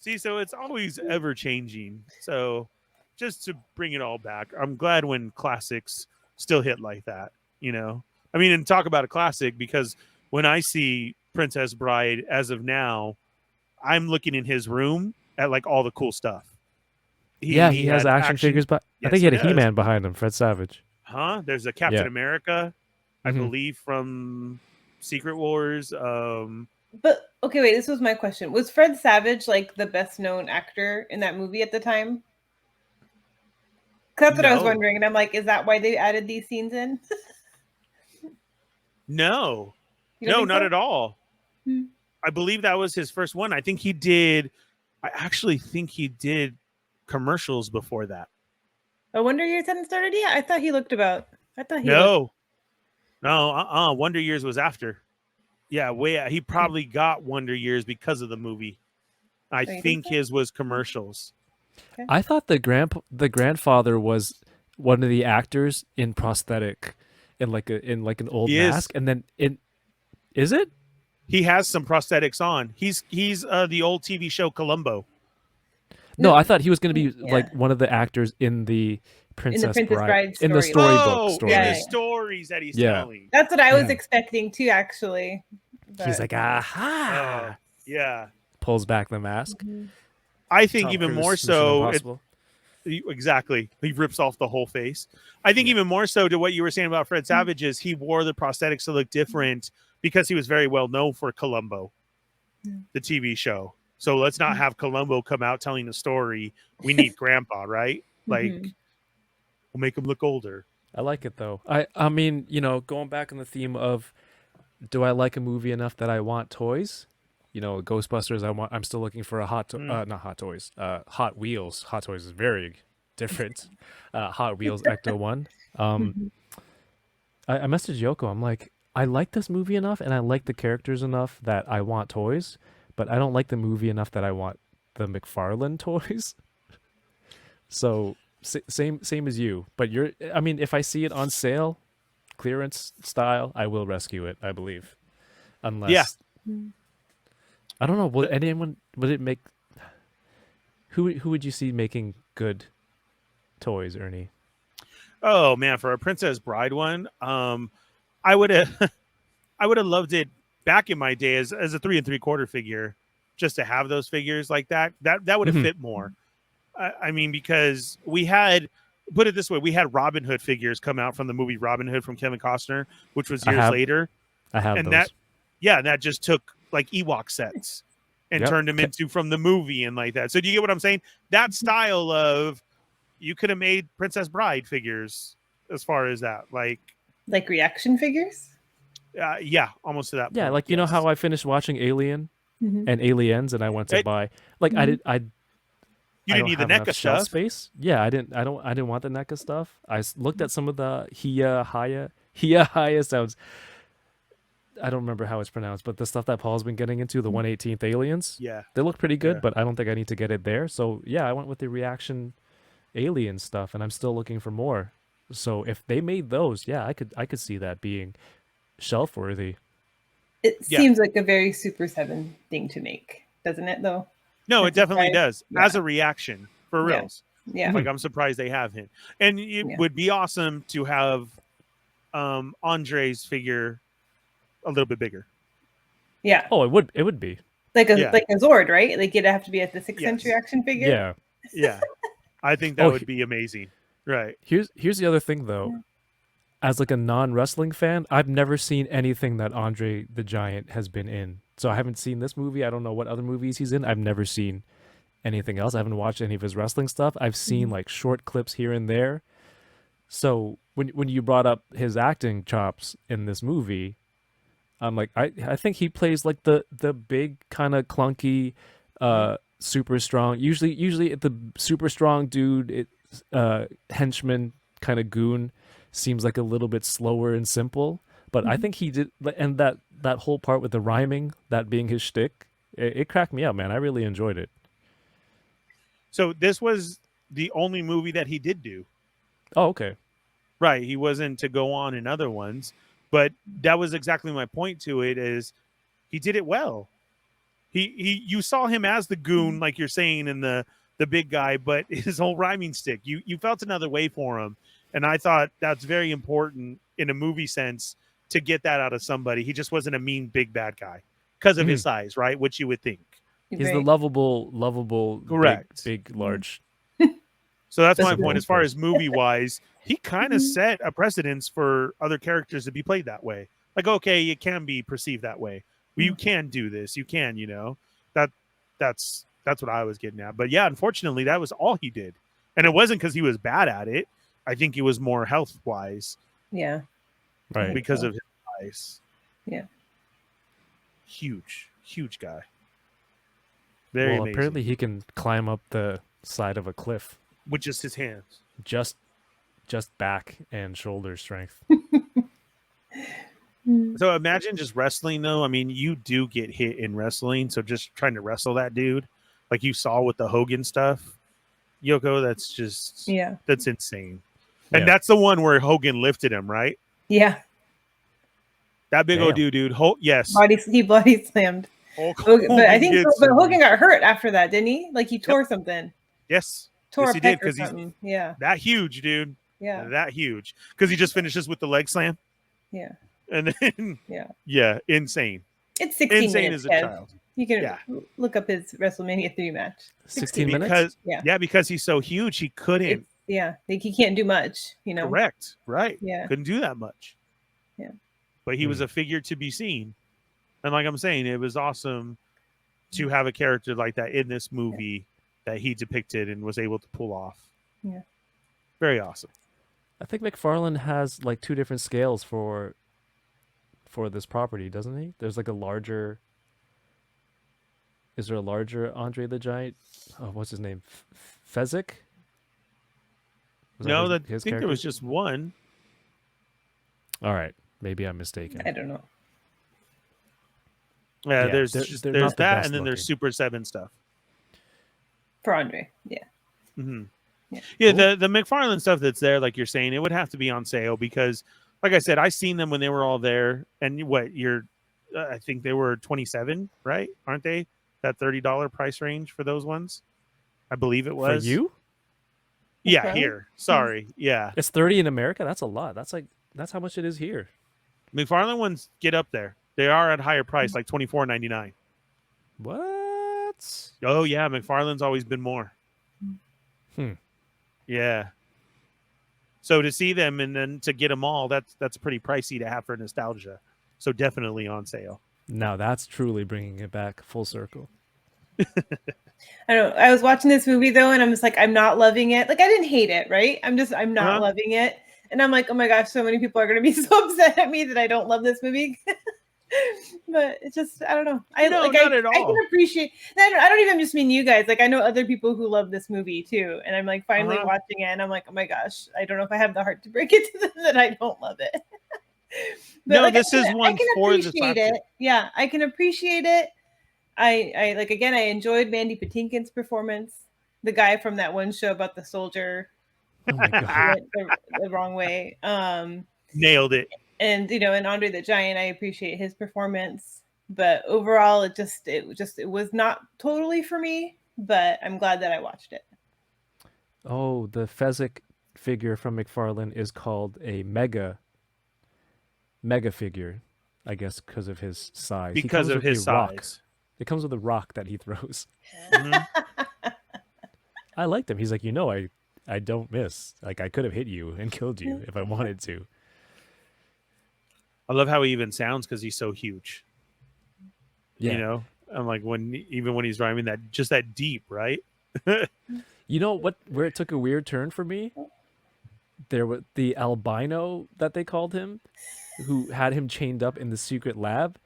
See, so it's always ever changing. So, just to bring it all back, I'm glad when classics still hit like that. I mean, and talk about a classic, because when I see Princess Bride as of now, I'm looking in his room at like all the cool stuff. He has action figures, but I think he had a He-Man behind him, Fred Savage. There's a Captain America, I believe, from Secret Wars. But okay, wait, this was my question. Was Fred Savage like the best known actor in that movie at the time? That's what I was wondering, and I'm like, is that why they added these scenes in? No, not at all. I believe that was his first one. I actually think he did commercials before that. Wonder Years hadn't started yet? I thought he looked about. No, Wonder Years was after. Yeah, he probably got Wonder Years because of the movie. I think his was commercials. Okay. I thought the grandfather was one of the actors in prosthetic, in like an old mask, and then is it? He has some prosthetics on. He's the old TV show Columbo. No, I thought he was going to be like one of the actors in the Princess Bride in the storybook story. In the stories that he's telling. That's what I was expecting too, actually. He's like, aha! Yeah. Pulls back the mask. I think Tom even Cruise, more Mission so, Impossible. exactly, he rips off the whole face. I think even more so to what you were saying about Fred Savage is he wore the prosthetics to look different because he was very well known for Columbo, the TV show. So let's not have Columbo come out telling the story. We need Grandpa, right? Like, we'll make him look older. I like it though. I mean, you know, going back on the theme of, do I like a movie enough that I want toys? You know, Ghostbusters. I'm still looking for a not Hot Toys. Hot Wheels. Hot Toys is very different. Hot Wheels Ecto-1. I messaged Yoko. I'm like, I like this movie enough, and I like the characters enough that I want toys, but I don't like the movie enough that I want the McFarlane toys. So same as you. But I mean, if I see it on sale, clearance style, I will rescue it, I believe. Unless I don't know, would it make who would you see making good toys, Ernie? Oh man, for a Princess Bride one, I would have I would have loved it back in my day as a 3 3/4 figure, just to have those figures like that. That would have fit more. I mean, because we had, put it this way, we had Robin Hood figures come out from the movie Robin Hood from Kevin Costner, which was years later. I have and those. that just took like Ewok sets and turned them into from the movie and like that. So do you get what I'm saying? That style of, you could have made Princess Bride figures as far as that, like reaction figures. Yeah, almost to that point. Yeah, like you know how I finished watching Alien and Aliens, and I went to buy like you didn't need the NECA shelf stuff. space. Yeah, I didn't want the NECA stuff. I looked at some of the Hia sounds. I don't remember how it's pronounced, but the stuff that Paul's been getting into, the 118th Aliens, they look pretty good, but I don't think I need to get it there. So yeah, I went with the reaction Alien stuff, and I'm still looking for more. So if they made those, yeah, I could see that being shelf worthy. It seems like a very Super 7 thing to make, doesn't it? Though. No, it definitely does. As a reaction, for reals. Yeah. Like, I'm surprised they have him. And it would be awesome to have Andre's figure a little bit bigger. Yeah. Oh, it would be. Like a Zord, right? Like, it'd have to be at the 6-inch reaction figure. Yeah. Yeah. I think that would be amazing. Right. Here's the other thing though. As like a non-wrestling fan, I've never seen anything that Andre the Giant has been in. So I haven't seen this movie. I don't know what other movies he's in. I've never seen anything else. I haven't watched any of his wrestling stuff. I've seen like short clips here and there. So when you brought up his acting chops in this movie, I'm like, I think he plays like the big kind of clunky, super strong. Usually the super strong dude, henchman kind of goon seems like a little bit slower and simple. But I think he did, and that whole part with the rhyming, that being his shtick, it cracked me up, man. I really enjoyed it. So this was the only movie that he did do. Oh, okay. Right. He wasn't to go on in other ones, but that was exactly my point to it, is he did it well. You saw him as the goon, like you're saying, in the big guy, but his whole rhyming stick, you felt another way for him. And I thought that's very important in a movie sense to get that out of somebody. He just wasn't a mean, big, bad guy because of his size, right? Which you would think. He's the lovable, correct, big, large. So that's my point. As far as movie-wise, he kind of set a precedence for other characters to be played that way. Like, okay, it can be perceived that way. Well, you can do this. You can, that's what I was getting at. But yeah, unfortunately, that was all he did. And it wasn't because he was bad at it. I think it was more health-wise. Yeah. Right. Because of his size. Yeah. Huge guy. Very amazing. Apparently he can climb up the side of a cliff with just his hands. Just back and shoulder strength. So imagine just wrestling, though. I mean, you do get hit in wrestling. So just trying to wrestle that dude, like you saw with the Hogan stuff, Yoko, that's just, that's insane. And that's the one where Hogan lifted him, right? Yeah. That big old dude. Yes. He body slammed. Hogan, but I think Hogan got hurt after that, didn't he? Like he tore something. Yes. Tore yes, a pec or something. Yeah. That huge, dude. Yeah. That huge. Because he just finishes with the leg slam. Yeah. And then, yeah, insane. It's 16 insane minutes, as a child. You can Yeah. look up his WrestleMania 3 match. 16 minutes. Because Yeah. because he's so huge, he couldn't. Like he can't do much, Correct. Right. Yeah. Couldn't do that much. Yeah. But he was a figure to be seen. And like I'm saying, it was awesome to have a character like that in this movie that he depicted and was able to pull off. Yeah. Very awesome. I think McFarlane has like 2 different scales for this property, doesn't he? There's like a larger. Is there a larger Andre the Giant? Oh, what's his name? Fezzik? No, I think character? there was just one. All right, maybe I'm mistaken. I don't know. Yeah, Yeah, there's they're there's not the that, best and then there's looking. Super 7 stuff. For Andre. Yeah. Mm-hmm. Yeah. Yeah, Cool. the McFarlane stuff that's there, like you're saying, it would have to be on sale because, like I said, I seen them when they were all there. And I think they were 27, right? Aren't they? That $30 price range for those ones, I believe it was. For you? Yeah, McFarlane? here. Sorry, yeah. It's 30 in America. That's a lot. That's how much it is here. McFarlane ones get up there. They are at higher price, like $24.99. What? Oh yeah, McFarlane's always been more. Hmm. Yeah. So to see them and then to get them all, that's pretty pricey to have for nostalgia. So definitely on sale. Now that's truly bringing it back full circle. I don't know. I was watching this movie though, and I'm just like, I'm not loving it. Like I didn't hate it, right? I'm not loving it. And I'm like, oh my gosh, so many people are gonna be so upset at me that I don't love this movie. But it's just, I don't know. Not at all. I can appreciate. I don't even just mean you guys. Like I know other people who love this movie too, and I'm like finally watching it, and I'm like, oh my gosh, I don't know if I have the heart to break it to them that I don't love it. But no, like, this is one I can for the appreciate it. Yeah, I can appreciate it. I like again. I enjoyed Mandy Patinkin's performance. The guy from that one show about the soldier Oh my god. went the wrong way. Nailed it. And and Andre the Giant, I appreciate his performance, but overall, it was not totally for me. But I'm glad that I watched it. Oh, the Fezzik figure from McFarlane is called a mega figure, I guess, because of his size. Because of his rock. size. It comes with a rock that he throws. Mhm. I liked him. He's like, I don't miss. Like I could have hit you and killed you if I wanted to. I love how he even sounds because he's so huge. Yeah. You know, I'm like when he's rhyming that deep, right? You know where it took a weird turn for me? There was the albino that they called him, who had him chained up in the secret lab.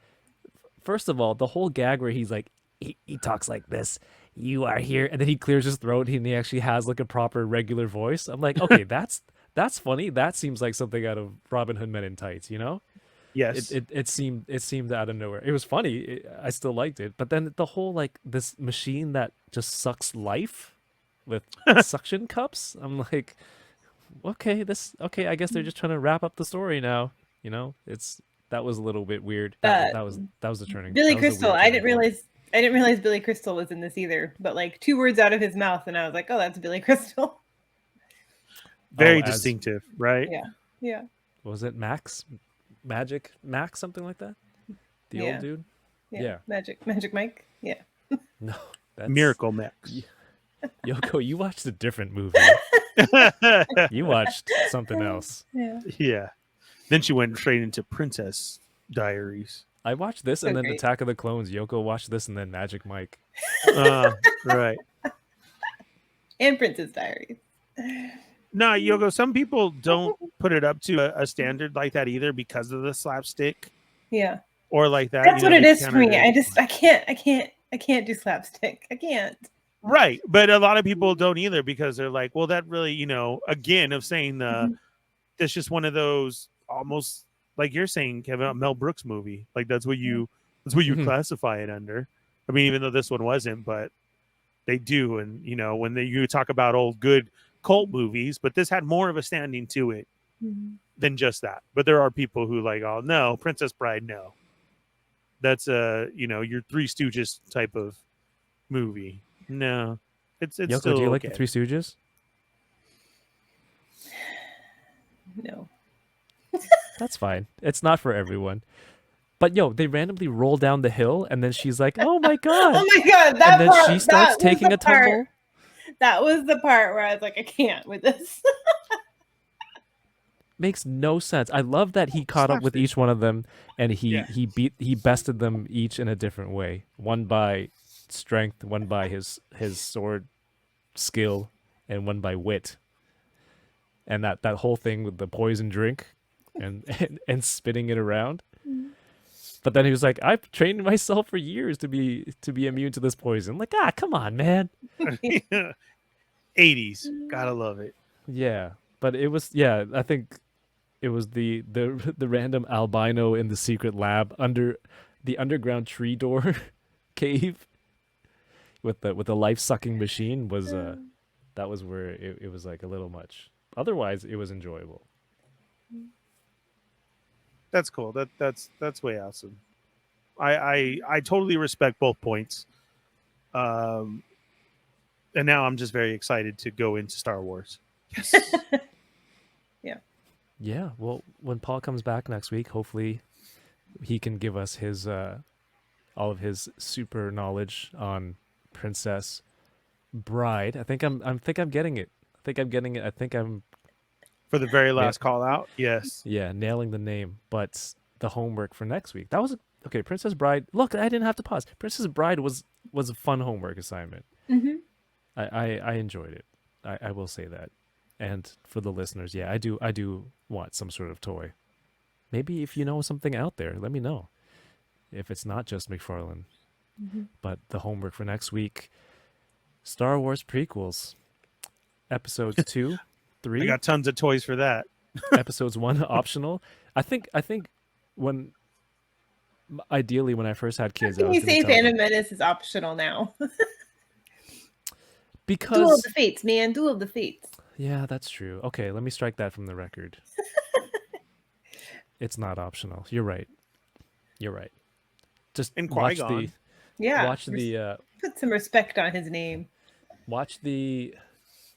First of all, the whole gag where he's like, he talks like this, you are here, and then he clears his throat and he actually has like a proper regular voice. I'm like, okay, that's funny. That seems like something out of Robin Hood Men in Tights, you know? Yes. It seemed out of nowhere. It was funny. I still liked it, but then the whole like this machine that just sucks life with suction cups. I'm like, okay, I guess they're just trying to wrap up the story now. You know, that was a little bit weird. That was the turning. Billy that was the Crystal. weird I turning didn't point. realize Billy Crystal was in this either. But like 2 words out of his mouth, and I was like, oh, that's Billy Crystal. Very as- distinctive, right? Yeah. Was it Magic Max, something like that? The Yeah. old dude? Yeah. Yeah. Magic Mike. Yeah. No, that's Miracle Max. Yoko, you watched a different movie. You watched something else. Yeah. Yeah. Then she went straight into Princess Diaries. I watched this and then great. Attack of the Clones. Yoko watched this and then Magic Mike. Right. And Princess Diaries. No, Yogo, some people don't put it up to a standard like that either because of the slapstick Yeah. or like that. That's what it they is for me. kinda- I can't do slapstick. I can't. Right. But a lot of people don't either because they're like, well, that really, again, of saying that's just one of those almost like you're saying, Kevin, a Mel Brooks movie. Like that's what you Mhm. classify it under. I mean, even though this one wasn't, but they do. And, when you talk about old good cult movies, but this had more of a standing to it than just that. But there are people who like, oh no, Princess Bride, no. That's your Three Stooges type of movie. No. It's Yoko, still do you like okay. the Three Stooges? No. That's fine. It's not for everyone. But yo, they randomly roll down the hill, and then she's like, "Oh my god!" Oh my god, that and then part, she starts that was taking the a tumble. part. That was the part where I was like, I can't with this. Makes no sense. I love that he caught up with Slapstick. each one of them, and Yeah. he bested them each in a different way. One by strength, one by his sword skill, and one by wit. And that whole thing with the poison drink, and spitting it around. But then he was like, "I've trained myself for years to be immune to this poison." Like, come on, man. 80s. Gotta love it. Yeah, but it was I think it was the the random albino in the secret lab under the underground tree door cave with the life sucking machine was that was where it was like a little much. Otherwise, it was enjoyable. That's cool. That's way awesome. I totally respect both points. And now I'm just very excited to go into Star Wars. Yes. Yeah, well, when Paul comes back next week, hopefully he can give us his all of his super knowledge on Princess Bride. I think I'm getting it. I think I'm For the very last call out. Yes. nailing the name. But the homework for next week. That was okay, Princess Bride. Look, I didn't have to pause. Princess Bride was a fun homework assignment. Mm-hmm. I enjoyed it. I will say that. And for the listeners, I do want some sort of toy. Maybe if you know something out there, let me know. If it's not just McFarlane. Mm-hmm. But the homework for next week, Star Wars prequels. Episodes 2, 3. I got tons of toys for that. Episodes 1 optional. I think when ideally when I first had kids, How I can was you gonna say tell them, Phantom Menace is optional now? Duel of because the Fates, man. Duel of the Fates. yeah, that's true. Okay, let me strike that from the record. It's not optional. You're right. Just And watch Qui-Gon. Yeah. watch the Put some respect on his name. watch the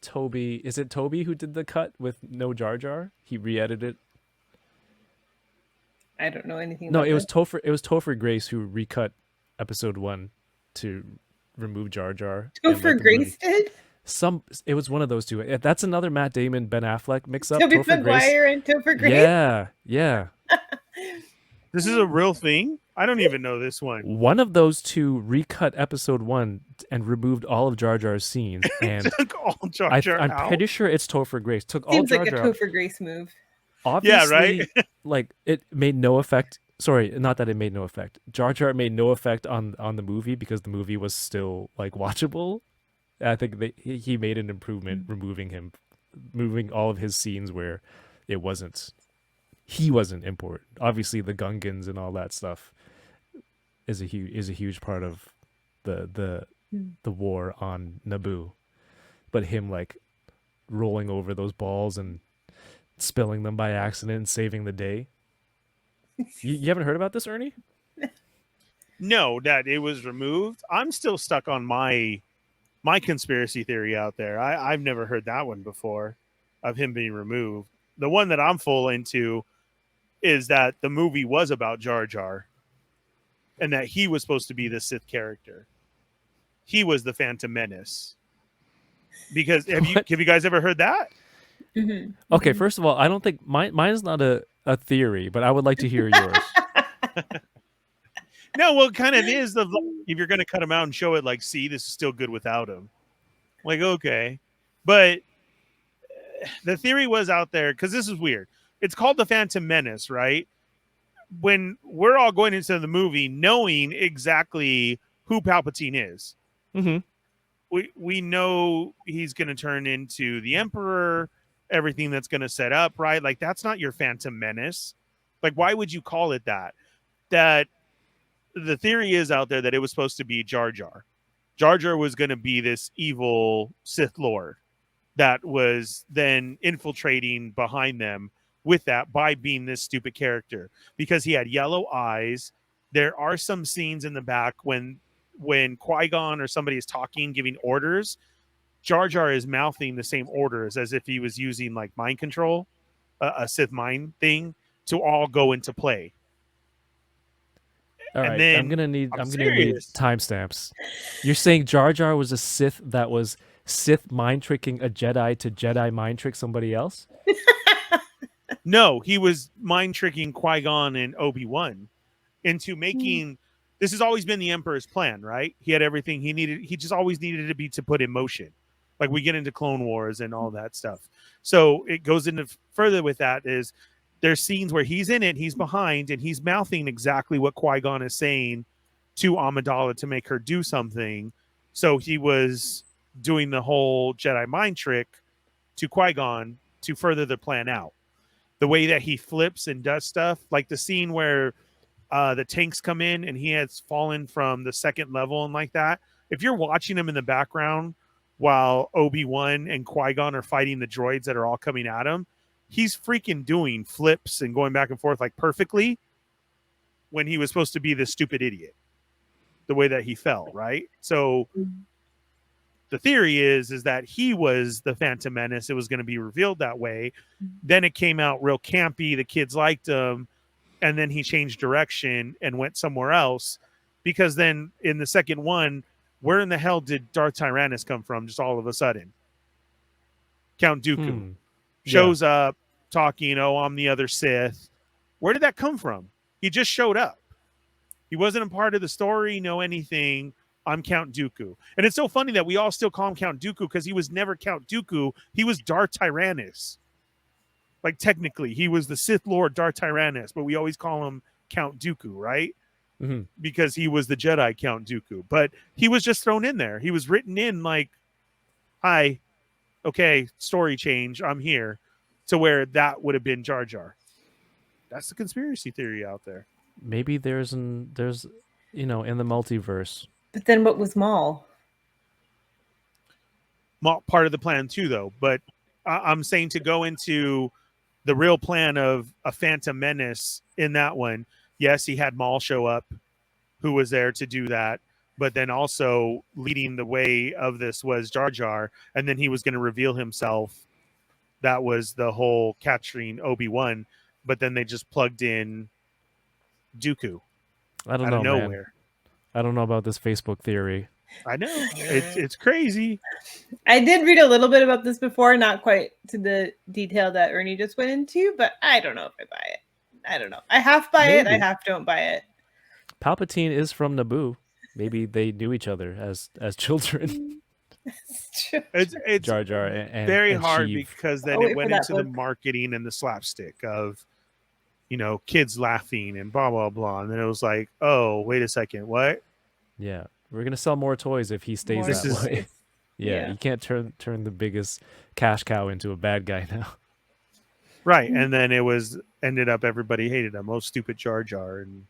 Toby. Is it Toby who did the cut with no Jar Jar? He re-edited. I don't know anything No, about it was this. Topher. It was Topher Grace who recut episode 1 to remove Jar Jar. and Topher let the movie- Grace did? It was one of those two. That's another Matt Damon, Ben Affleck mix up. Tobey Topher Grace. Maguire and Topher Grace? Yeah. This is a real thing? I don't even know this one. One of those two recut episode 1 and removed all of Jar Jar's scenes, and Took all Jar Jar I'm out. pretty sure it's Topher Grace. Took all Seems Jar like a Jar. Topher Grace move. Obviously, like it made no effect. Sorry, not that it made no effect. Jar Jar made no effect on the movie because the movie was still like watchable. I think he made an improvement moving all of his scenes where he wasn't important. Obviously, the Gungans and all that stuff is a huge part of the war on Naboo. But him like rolling over those balls and spilling them by accident and saving the day. You haven't heard about this, Ernie? No, that it was removed. I'm still stuck on my conspiracy theory out there. I've never heard that one before of him being removed. The one that I'm full into is that the movie was about Jar Jar and that he was supposed to be the Sith character. He was the Phantom Menace. Because have you guys ever heard that? Mm-hmm. Okay, first of all, I don't think mine's not a theory, but I would like to hear yours. No, well, it kind of is. If you're going to cut him out and show it, like, see, this is still good without him. Like, okay. But the theory was out there, because this is weird. It's called the Phantom Menace, right? When we're all going into the movie knowing exactly who Palpatine is. Mm-hmm. We know he's going to turn into the Emperor, everything that's going to set up, right? Like, that's not your Phantom Menace. Like, why would you call it that? That the theory is out there that it was supposed to be Jar Jar. Jar Jar was going to be this evil Sith Lord that was then infiltrating behind them with that by being this stupid character because he had yellow eyes. There are some scenes in the back when Qui-Gon or somebody is talking, giving orders, Jar Jar is mouthing the same orders as if he was using like mind control, a Sith mind thing to all go into play. All And right, then I'm gonna need I'm need serious. timestamps. You're saying Jar Jar was a Sith that was Sith mind tricking a Jedi to Jedi mind trick somebody else? No, he was mind tricking Qui-Gon and Obi-Wan into making. This has always been the Emperor's plan, right? He had everything he needed. He just always needed to be to put in motion. Like we get into Clone Wars and all that stuff. So it goes into further with that is there's scenes where he's in it, he's behind, and he's mouthing exactly what Qui-Gon is saying to Amidala to make her do something. So he was doing the whole Jedi mind trick to Qui-Gon to further the plan out. The way that he flips and does stuff, like the scene where the tanks come in and he has fallen from the second level and like that. If you're watching him in the background while Obi-Wan and Qui-Gon are fighting the droids that are all coming at him, he's freaking doing flips and going back and forth like perfectly when he was supposed to be this stupid idiot. The way that he fell, right? So the theory is that he was the Phantom Menace. It was going to be revealed that way. Then it came out real campy. The kids liked him. And then he changed direction and went somewhere else. Because then in the second one, where in the hell did Darth Tyrannus come from just all of a sudden? Count Dooku shows up talking, oh, I'm the other Sith. Where did that come from? He just showed up. He wasn't a part of the story, no anything. I'm Count Dooku. And it's so funny that we all still call him Count Dooku because he was never Count Dooku. He was Darth Tyrannus. Like, technically, he was the Sith Lord Darth Tyrannus, but we always call him Count Dooku, right? Mm-hmm. Because he was the Jedi Count Dooku. But he was just thrown in there. He was written in like, hi, okay, story change, I'm here. To where that would have been Jar Jar. That's the conspiracy theory out there. Maybe there's in the multiverse. But then what was Maul? Part of the plan too, though. But I'm saying to go into the real plan of a Phantom Menace in that one. Yes, he had Maul show up, who was there to do that. But then also leading the way of this was Jar Jar. And then he was going to reveal himself. That was the whole capturing Obi-Wan. But then they just plugged in Dooku. I don't out know, of nowhere. man. I don't know about this Facebook theory. I know. It's crazy. I did read a little bit about this before, not quite to the detail that Ernie just went into, but I don't know if I buy it. I don't know. I half buy it. I half don't buy it. Palpatine is from Naboo. Maybe they knew each other as children. It's Jar Jar and very and hard Sheev. because then it went into the marketing and the slapstick of, kids laughing and blah, blah, blah. And then it was like, oh, wait a second. What? Yeah. We're going to sell more toys if he stays that way. Yeah, you can't turn the biggest cash cow into a bad guy now. Right. And then ended up everybody hated him. Oh, stupid Jar Jar. And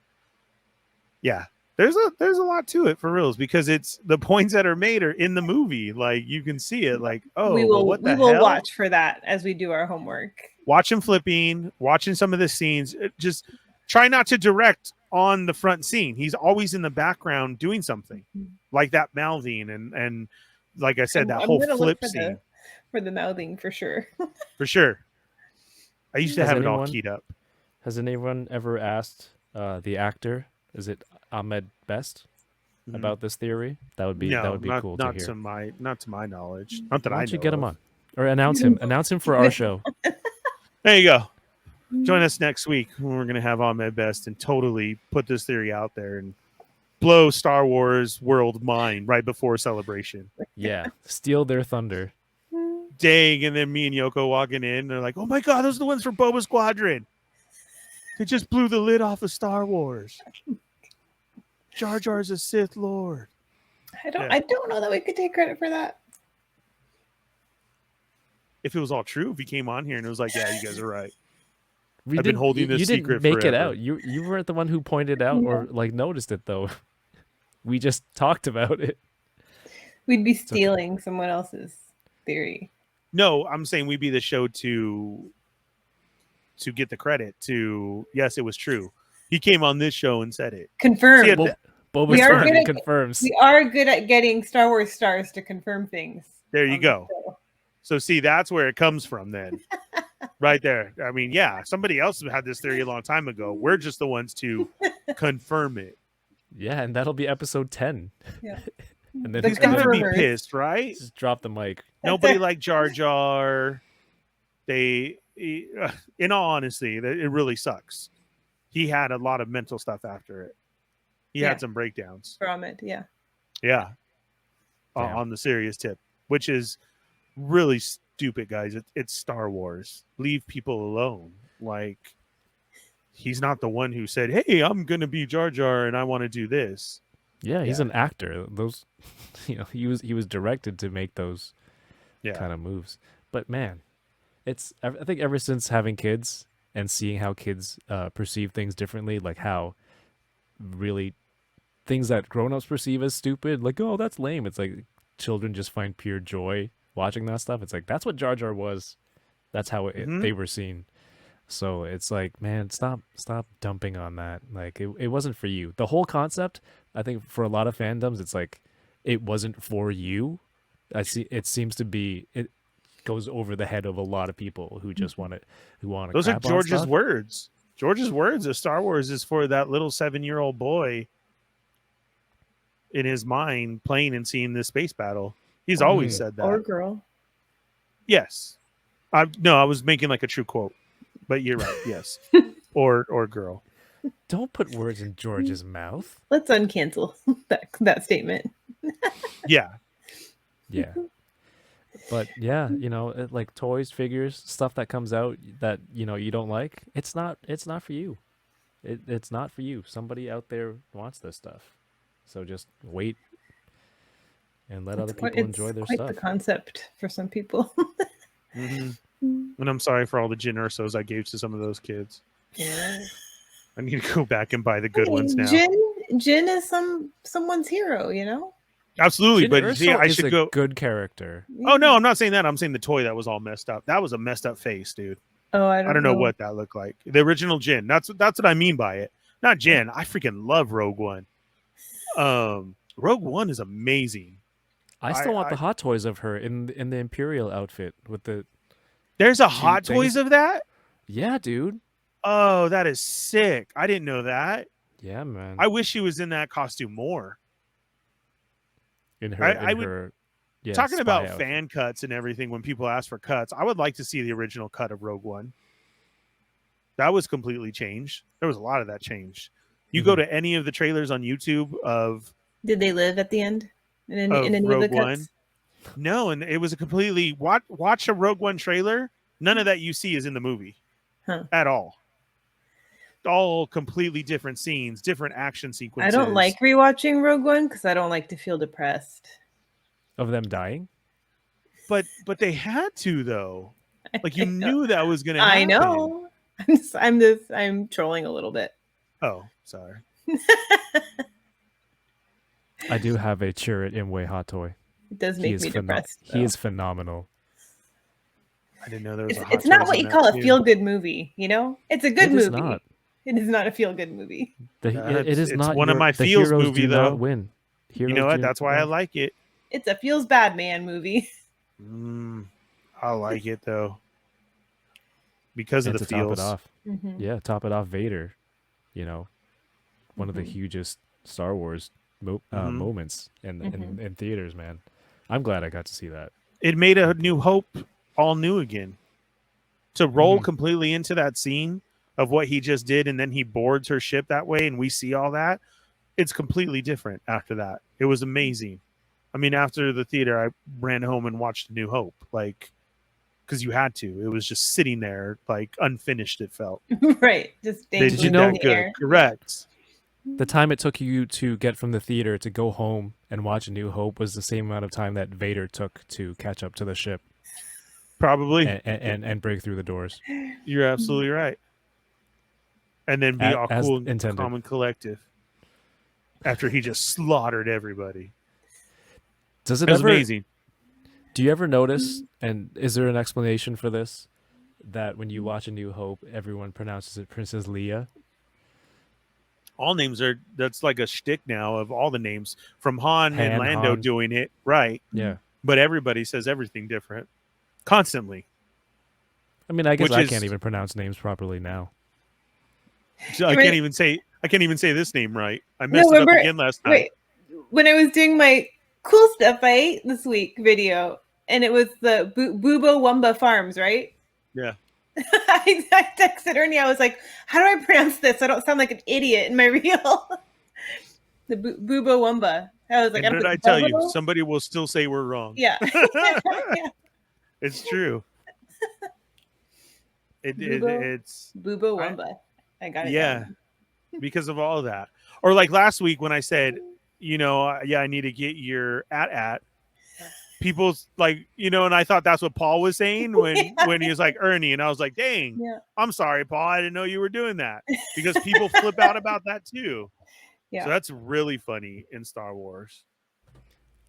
yeah, there's a lot to it for reals because it's the points that are made are in the movie. Like you can see it like, oh, we will hell? Watch for that as we do our homework. Watch him flipping, watching some of the scenes. Just try not to direct on the front scene. He's always in the background doing something like that mouthing and like I said, that whole flip scene. For the mouthing, for sure. For sure. I used to have it all keyed up. Has anyone ever asked the actor, is it Ahmed Best, about this theory? That would be cool to hear. Not to my knowledge. Not that I know. Why don't you get him on? Or announce him for our show. There you go. Join us next week when we're going to have Ahmed Best and totally put this theory out there and blow Star Wars world mind right before Celebration. Yeah, steal their thunder. Dang, and then me and Yoko walking in, they're like, "Oh my God, those are the ones from Boba Squadron. They just blew the lid off of Star Wars. Jar Jar's a Sith Lord." I don't know that we could take credit for that. If it was all true, if he came on here and it was like, "Yeah, you guys are right." I've been holding this secret You didn't make forever. it out. You weren't the one who pointed out or noticed it though. We just talked about it. We'd be stealing someone else's theory. No, I'm saying we'd be the show to get the credit to, yes, it was true. He came on this show and said it. Confirmed. Boba Squadron confirms. We are good at getting Star Wars stars to confirm things. There you go. So see, that's where it comes from then. Right there. I mean, yeah, somebody else had this theory a long time ago. We're just the ones to confirm it. Yeah, and that'll be episode 10. Yeah. And then The He's got to be confirmers. pissed, right? just drop the mic. Nobody liked Jar Jar. In all honesty, it really sucks. He had a lot of mental stuff after it. He Yeah. had some breakdowns. From it, yeah. Yeah. Damn. On the serious tip, which is really stupid, guys. It's Star Wars. Leave people alone. Like, he's not the one who said, "Hey, I'm gonna be Jar Jar and I want to do this." Yeah, he's Yeah. an actor. Those, he was directed to make those Yeah. kind of moves. But man, I think ever since having kids and seeing how kids perceive things differently, like how really things that grown-ups perceive as stupid, like, oh, that's lame. It's like children just find pure joy watching that stuff. It's like that's what Jar Jar was. That's how they were seen. So it's like, man, stop dumping on that. Like it wasn't for you. The whole concept, I think for a lot of fandoms, it's like it wasn't for you. It seems to be, it goes over the head of a lot of people who just want to Those are crap on George's stuff. words. George's words of Star Wars is for that little 7-year-old boy in his mind playing and seeing this space battle. He's always said that. Or girl. Yes. I was making like a true quote, but you're right. Yes. or girl. Don't put words in George's mouth. Let's uncancel that statement. Yeah. But yeah, like toys, figures, stuff that comes out that you don't like, it's not for you. It's not for you. Somebody out there wants this stuff, so just wait and let other people enjoy their quite stuff. the concept for some people. And I'm sorry for all the Jyn Ersos I gave to some of those kids. Yeah. I need to go back and buy the good ones now. Jyn is someone's hero, Absolutely, Jyn but Erso see, I is should a go. good character. Oh no, I'm not saying that. I'm saying the toy that was all messed up. That was a messed up face, dude. Oh, I don't know what that looked like. The original Jyn. That's what I mean by it. Not Jyn. I freaking love Rogue One. Rogue One is amazing. I still want the Hot Toys of her in the Imperial outfit with the. There's a Hot Toys of that? Yeah, dude. Oh, that is sick. I didn't know that. Yeah, man. I wish she was in that costume more. In her, talking spy about outfit. fan cuts and everything, when people ask for cuts, I would like to see the original cut of Rogue One. That was completely changed. There was a lot of that changed. You go to any of the trailers on YouTube of. Did they live at the end in any Rogue of the cuts? One? No, and it was a completely watch a Rogue One trailer. None of that you see is in the movie at all. All completely different scenes, different action sequences. I don't like rewatching Rogue One because I don't like to feel depressed. Of them dying? But they had to though. Like you knew that was gonna happen. I know. I'm trolling a little bit. Oh, sorry. I do have a Chirrut Imwe hot toy. It does make me depressed. He is phenomenal. I didn't know there was a Hot It's not Toys what in you that call a too. feel-good movie, It's a good movie. Is not. It is not a feel-good movie. It is it's not one of my the feels heroes movie, do though. not win. You know what? That's why I like it. It's a feels bad man movie. I like it though. Because of And the to top feels. it off. Mhm. Yeah, top it off, Vader. One of the hugest Star Wars moments in theaters, man. I'm glad I got to see that. It made A New Hope all new again. To roll completely into that scene of what he just did, and then he boards her ship that way, and we see all that. It's completely different after that. It was amazing. I mean, after the theater, I ran home and watched A New Hope, because you had to. It was just sitting there, unfinished. It felt Right. Just they dangling did in that the good. air. Correct. The time it took you to get from the theater to go home and watch A New Hope was the same amount of time that Vader took to catch up to the ship. Probably. And break through the doors. You're absolutely right. And then be all as cool and intended. calm and collective after he just slaughtered everybody. Does It it was ever? amazing. Do you ever notice? And is there an explanation for this? That when you watch A New Hope, everyone pronounces it Princess Leia. All names that's like a shtick now of all the names from Han and Lando Han. doing it right. Yeah. But everybody says everything different constantly. I mean, I guess Which I is- can't even pronounce names properly now. So I Right. can't even say I can't even say this name right. I No, messed it up remember? again last time. Wait, when I was doing my cool stuff I ate this week video, and it was the Bubo Wumba Farms, right? Yeah. I texted Ernie. I was like, "How do I pronounce this? I don't sound like an idiot in my reel." The Bubo Wumba. I was like, And "I did I tell you, somebody will still say we're wrong. Yeah. Yeah. It's true. It's Bubo Wumba. I got it. yeah, down. because of all of that. Or like last week when I said, I need to get your at. People's like, and I thought that's what Paul was saying when he was like Ernie, and I was like, dang, Yeah. I'm sorry, Paul, I didn't know you were doing that, because people flip out about that too. Yeah. So that's really funny in Star Wars.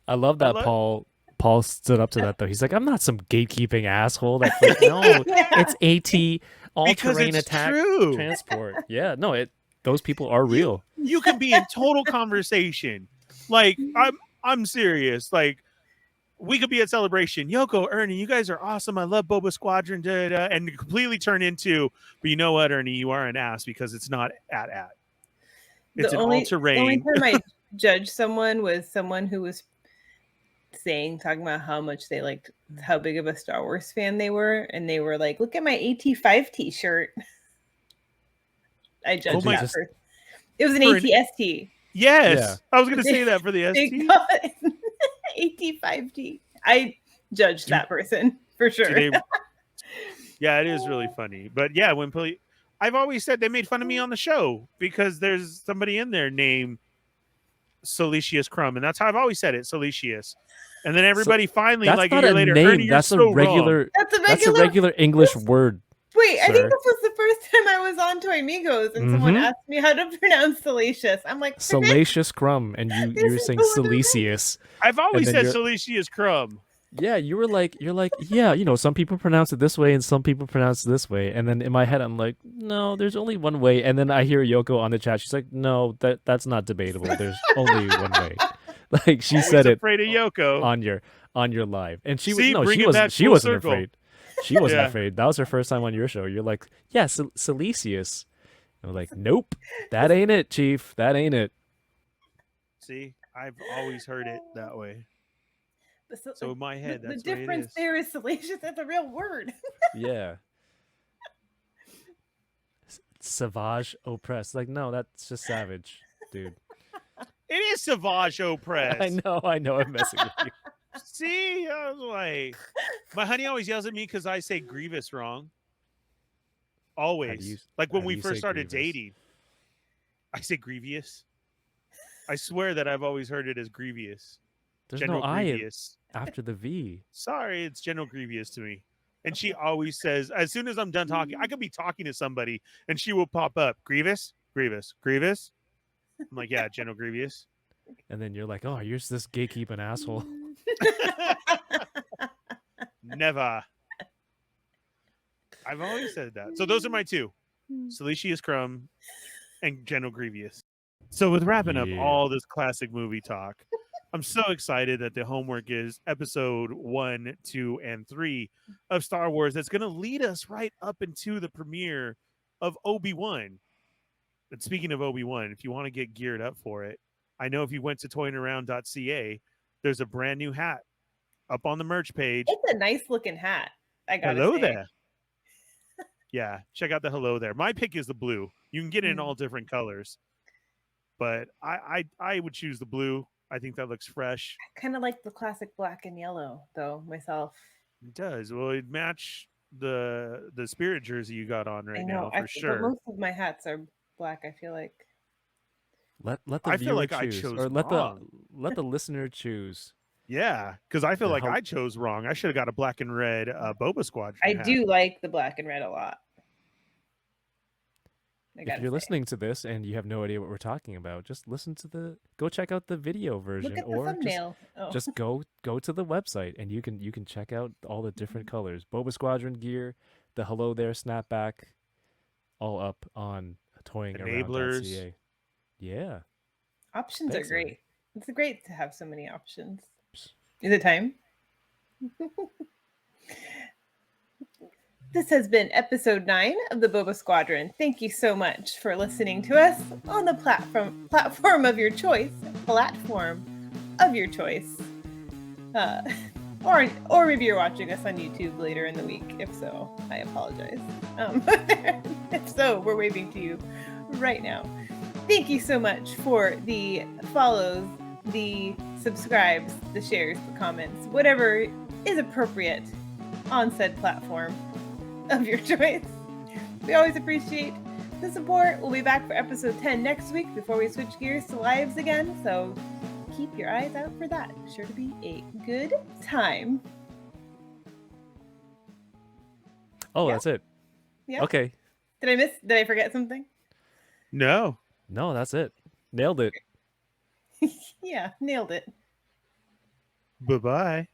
I love that Paul stood up to that though. He's like, I'm not some gatekeeping asshole. That's like, no, it's AT all-terrain attack transport. Yeah, no, those people are real. You can be in total conversation. Like I'm serious. Like we could be at Celebration. Yoko, Ernie, you guys are awesome. I love Boba Squadron, and completely turn into, but you know what, Ernie, you are an ass because it's not at. It's an all-terrain. The only time I judged someone was someone who was talking about how much they liked, how big of a Star Wars fan they were, and they were like, "Look at my AT5 T-shirt." I judged that person. It was an ATST. Yes, yeah. I was going to say that for the ST. AT5T. I judged that person for sure. Yeah, it is really funny. But yeah, I've always said they made fun of me on the show because there's somebody in there named Silicious Crumb, and that's how I've always said it, Silicious. And then everybody finally, that's like not a year later, name. Ernie, That's you're a regular. Wrong. That's a regular English word. Wait, sir. I think this was the first time I was on Toy Migos, and someone asked me how to pronounce salacious. I'm like, Salacious Crumb, and you were saying Silicious. I've always said Silicious Crumb. Yeah, you're like, yeah, some people pronounce it this way and some people pronounce it this way. And then in my head, I'm like, no, there's only one way. And then I hear Yoko on the chat. She's like, no, that's not debatable. There's only one way. Like she said it afraid of Yoko on your live. And she wasn't afraid. She wasn't afraid. That was her first time on your show. You're like, yeah, Silicious. I'm like, nope, that ain't it, Chief. That ain't it. See, I've always heard it that way. So in my head, that's the difference there is salacious. That's a real word. Yeah. Savage oppressed. Like, no, that's just savage, dude. It is savage oppressed. I know. I'm messing with you. See, I was like, my honey always yells at me because I say grievous wrong. Always. Like when we first started dating, I say grievous. I swear that I've always heard it as grievous. There's General no Grievous. after the V. Sorry, it's General Grievous to me. And she always says, as soon as I'm done talking, I could be talking to somebody and she will pop up, Grievous. I'm like, yeah, General Grievous. And then you're like, oh, you're just this gatekeeping asshole. Never. I've always said that. So those are my two. Silicious Crumb and General Grievous. So with wrapping up all this classic movie talk, I'm so excited that the homework is episode 1, 2, and 3 of Star Wars. That's going to lead us right up into the premiere of Obi-Wan. And speaking of Obi-Wan, if you want to get geared up for it, I know if you went to toyingaround.ca, there's a brand new hat up on the merch page. It's a nice looking hat. I got Hello there. Yeah, check out the hello there. My pick is the blue. You can get it in all different colors, but I would choose the blue. I think that looks fresh. I kind of like the classic black and yellow, though, myself. It does. Well, it'd match the Spirit jersey you got on now for sure. But most of my hats are black, I feel like. Let the viewer choose, or let the listener choose. Yeah, because I feel like I chose wrong. I should have got a black and red Boba Squadron. I do like the black and red a lot. If you're listening to this and you have no idea what we're talking about, just go check out the video version, look at the or thumbnail. just go to the website and you can check out all the different colors. Boba Squadron gear, the hello there snapback, all up on toyingaround.ca. Yeah, options are great. It's great to have so many options. Is it time? This has been episode 9 of the Boba Squadron. Thank you so much for listening to us on the platform of your choice. Platform of your choice. Or maybe you're watching us on YouTube later in the week. If so, I apologize. If so, we're waving to you right now. Thank you so much for the follows, the subscribes, the shares, the comments, whatever is appropriate on said platform of your choice. We always appreciate the support. We'll be back for episode 10 next week before we switch gears to lives again. So keep your eyes out for that. Sure to be a good time. Oh, Yeah. that's it. Yeah. Okay. Did I forget something? No. No, that's it. Nailed it. Yeah, nailed it. Bye-bye.